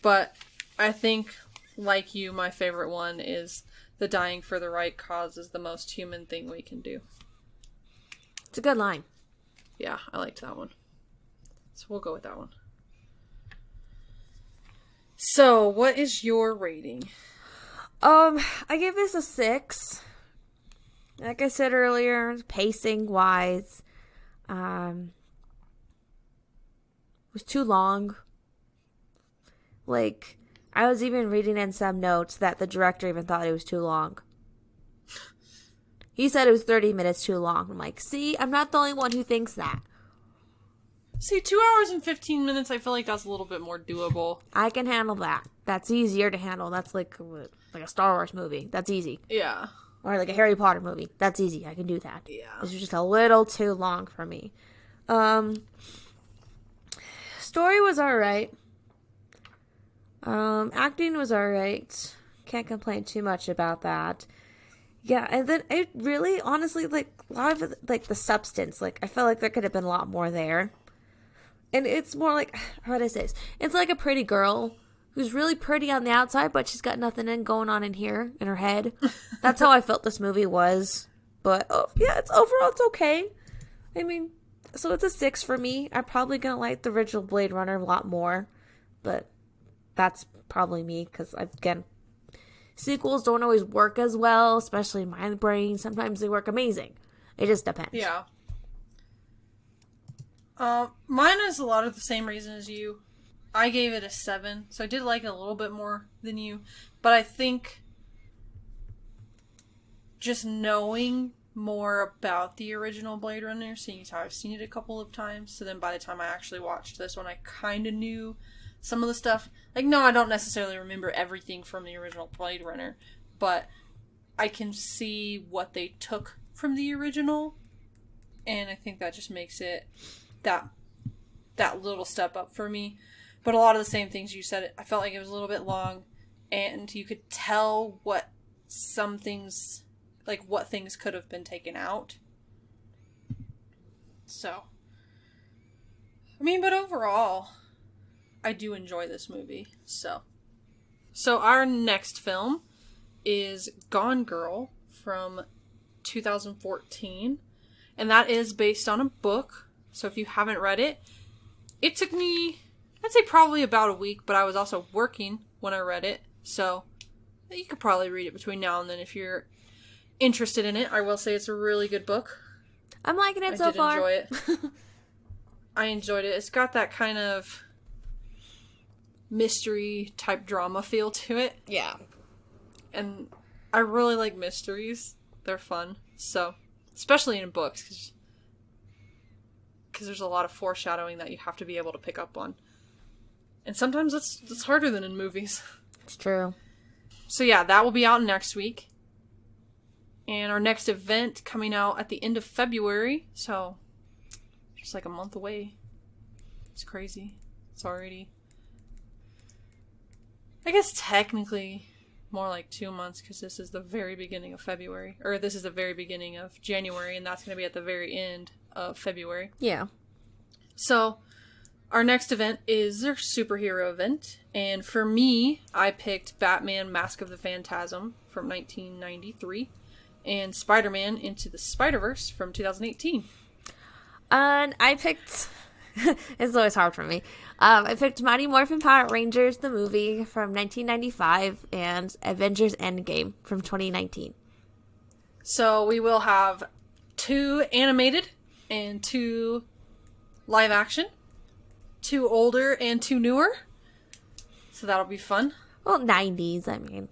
But I think, like you, my favorite one is the dying for the right cause is the most human thing we can do. It's a good line. Yeah, I liked that one. So we'll go with that one. So, what is your rating? I give this a 6. Like I said earlier, pacing wise, was too long. Like, I was even reading in some notes that the director even thought it was too long. He said it was 30 minutes too long. I'm like, see, I'm not the only one who thinks that. See, 2 hours and 15 minutes, I feel like that's a little bit more doable. I can handle that. That's easier to handle. That's like a Star Wars movie. That's easy. Yeah. Or like a Harry Potter movie. That's easy. I can do that. Yeah. This was just a little too long for me. Story was alright. Acting was alright. Can't complain too much about that. Yeah, and then it really, honestly, like, a lot of it, like, the substance, like, I felt like there could have been a lot more there. And it's more like, how do I say this? It's like a pretty girl who's really pretty on the outside, but she's got nothing going on in here, in her head. That's how I felt this movie was. But, yeah, overall, it's okay. I mean, so it's a 6 for me. I'm probably going to like the original Blade Runner a lot more. But that's probably me, because, again, sequels don't always work as well, especially in my brain. Sometimes they work amazing. It just depends. Yeah. Mine is a lot of the same reason as you. I gave it a 7, so I did like it a little bit more than you. But I think just knowing more about the original Blade Runner, seeing as how I've seen it a couple of times, so then by the time I actually watched this one, I kind of knew some of the stuff. Like, no, I don't necessarily remember everything from the original Blade Runner, but I can see what they took from the original, and I think that just makes it that little step up for me. But a lot of the same things you said, I felt like it was a little bit long, and you could tell what some things, like what things could have been taken out. So, I mean, but overall, I do enjoy this movie. So our next film is Gone Girl from 2014, and that is based on a book. So if you haven't read it, it took me, I'd say probably about a week, but I was also working when I read it, so you could probably read it between now and then if you're interested in it. I will say it's a really good book. I'm liking it so far. I did enjoy it. I enjoyed it. It's got that kind of mystery type drama feel to it. Yeah. And I really like mysteries. They're fun. So, especially in books, because there's a lot of foreshadowing that you have to be able to pick up on. And sometimes it's harder than in movies. It's true. So yeah, that will be out next week. And our next event coming out at the end of February. So, just like a month away. It's crazy. It's already, I guess technically more like 2 months, because this is the very beginning of February. Or this is the very beginning of January, and that's going to be at the very end of February. Yeah. So, our next event is our superhero event. And for me, I picked Batman Mask of the Phantasm from 1993 and Spider-Man Into the Spider-Verse from 2018. And I picked It's always hard for me. I picked Mighty Morphin Power Rangers, the movie from 1995, and Avengers Endgame from 2019. So we will have 2 animated and 2 live action, 2 older and 2 newer. So that'll be fun. Well, 90s, I mean.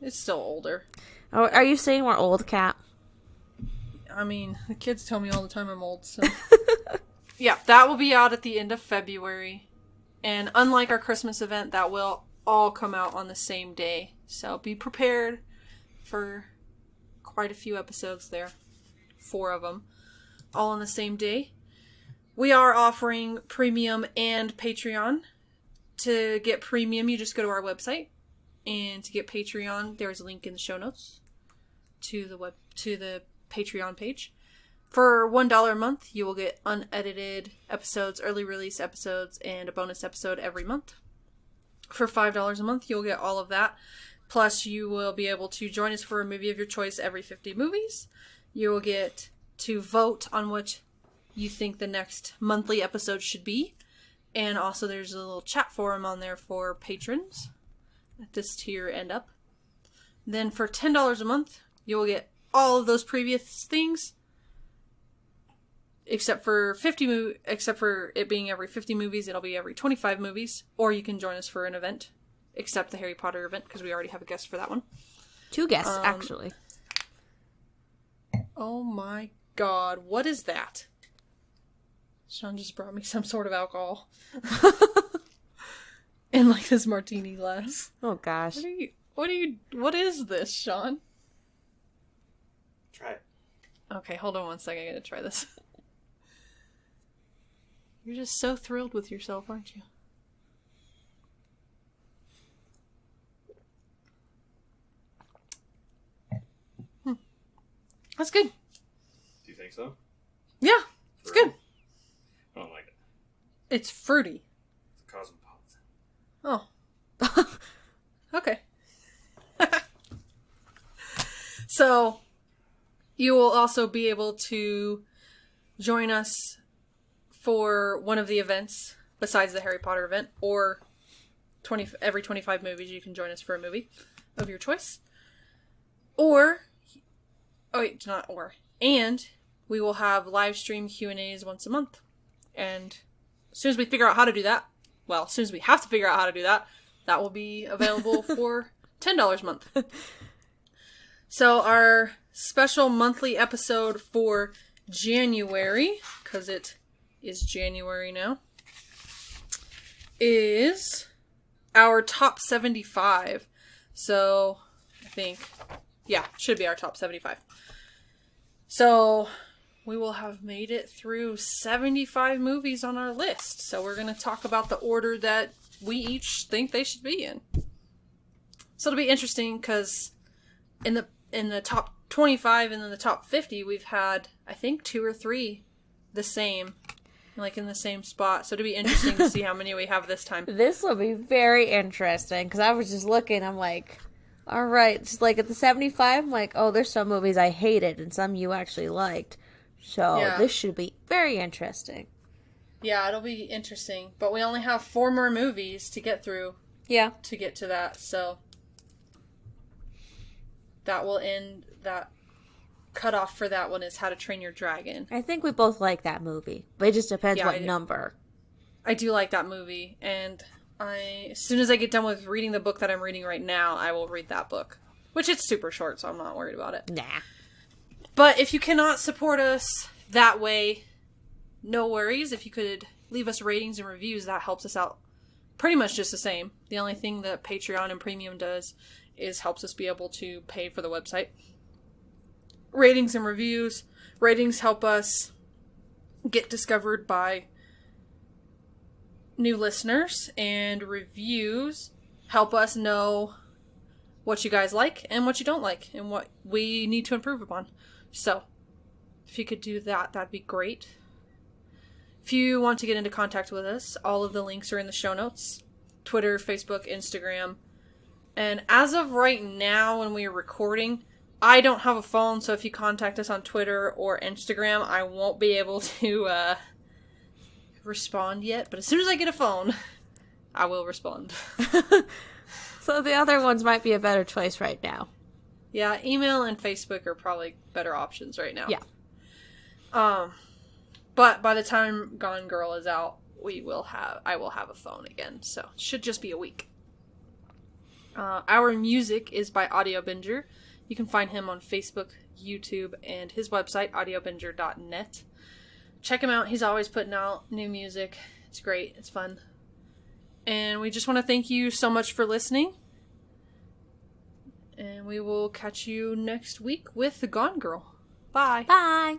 It's still older. Oh, are you saying we're old, Kat? I mean, the kids tell me all the time I'm old, so... Yeah, that will be out at the end of February. And unlike our Christmas event, that will all come out on the same day. So be prepared for quite a few episodes there. 4 of them. All on the same day. We are offering premium and Patreon. To get premium, you just go to our website. And to get Patreon, there's a link in the show notes to the Patreon page. For $1 a month, you will get unedited episodes, early release episodes, and a bonus episode every month. For $5 a month, you'll get all of that. Plus, you will be able to join us for a movie of your choice every 50 movies. You will get to vote on what you think the next monthly episode should be. And also, there's a little chat forum on there for patrons at this tier and up. Then for $10 a month, you will get all of those previous things. Except for it being every 50 movies, it'll be every 25 movies. Or you can join us for an event. Except the Harry Potter event, because we already have a guest for that one. 2 guests, actually. Oh my god, what is that? Sean just brought me some sort of alcohol. In like this martini glass. Oh gosh. What is this, Sean? Try it. Okay, hold on one second, I gotta try this. You're just so thrilled with yourself, aren't you? That's good. Do you think so? Yeah, it's good. I don't like it. It's fruity. It's a cosmopolitan. Oh. Okay. So, you will also be able to join us for one of the events besides the Harry Potter event, or every 25 movies you can join us for a movie of your choice. And we will have live stream Q&As once a month. And as soon as we figure out how to do that, as soon as we have to figure out how to do that, that will be available for $10 a month. So our special monthly episode for January, because it is January now, is our top 75. So, I think, should be our top 75. So, we will have made it through 75 movies on our list. So, we're going to talk about the order that we each think they should be in. So, it'll be interesting because in the top 25 and then the top 50, we've had, I think, 2 or 3 the same. Like in the same spot. So it'll be interesting to see how many we have this time. This will be very interesting because I was just looking. I'm like, all right. Just like at the 75, I'm like, oh, there's some movies I hated and some you actually liked. So This should be very interesting. Yeah, it'll be interesting. But we only have 4 more movies to get through. Yeah. To get to that. So that will end that. Cutoff for that one is How to Train Your Dragon. I think we both like that movie, but it just depends what number. I do like that movie, and as soon as I get done with reading the book that I'm reading right now, I will read that book. Which it's super short, so I'm not worried about it. Nah. But if you cannot support us that way, no worries. If you could leave us ratings and reviews, that helps us out pretty much just the same. The only thing that Patreon and Premium does is helps us be able to pay for the website. Ratings and reviews. Ratings help us get discovered by new listeners, and reviews help us know what you guys like and what you don't like and what we need to improve upon. So, if you could do that, that'd be great. If you want to get into contact with us, all of the links are in the show notes. Twitter, Facebook, Instagram. And as of right now, when we are recording, I don't have a phone, so if you contact us on Twitter or Instagram, I won't be able to respond yet, but as soon as I get a phone, I will respond. So the other ones might be a better choice right now. Yeah, email and Facebook are probably better options right now. Yeah. But by the time Gone Girl is out, I will have a phone again, so it should just be a week. Our music is by Audio Binger. You can find him on Facebook, YouTube, and his website, audiobinger.net. Check him out. He's always putting out new music. It's great. It's fun. And we just want to thank you so much for listening. And we will catch you next week with The Gone Girl. Bye. Bye.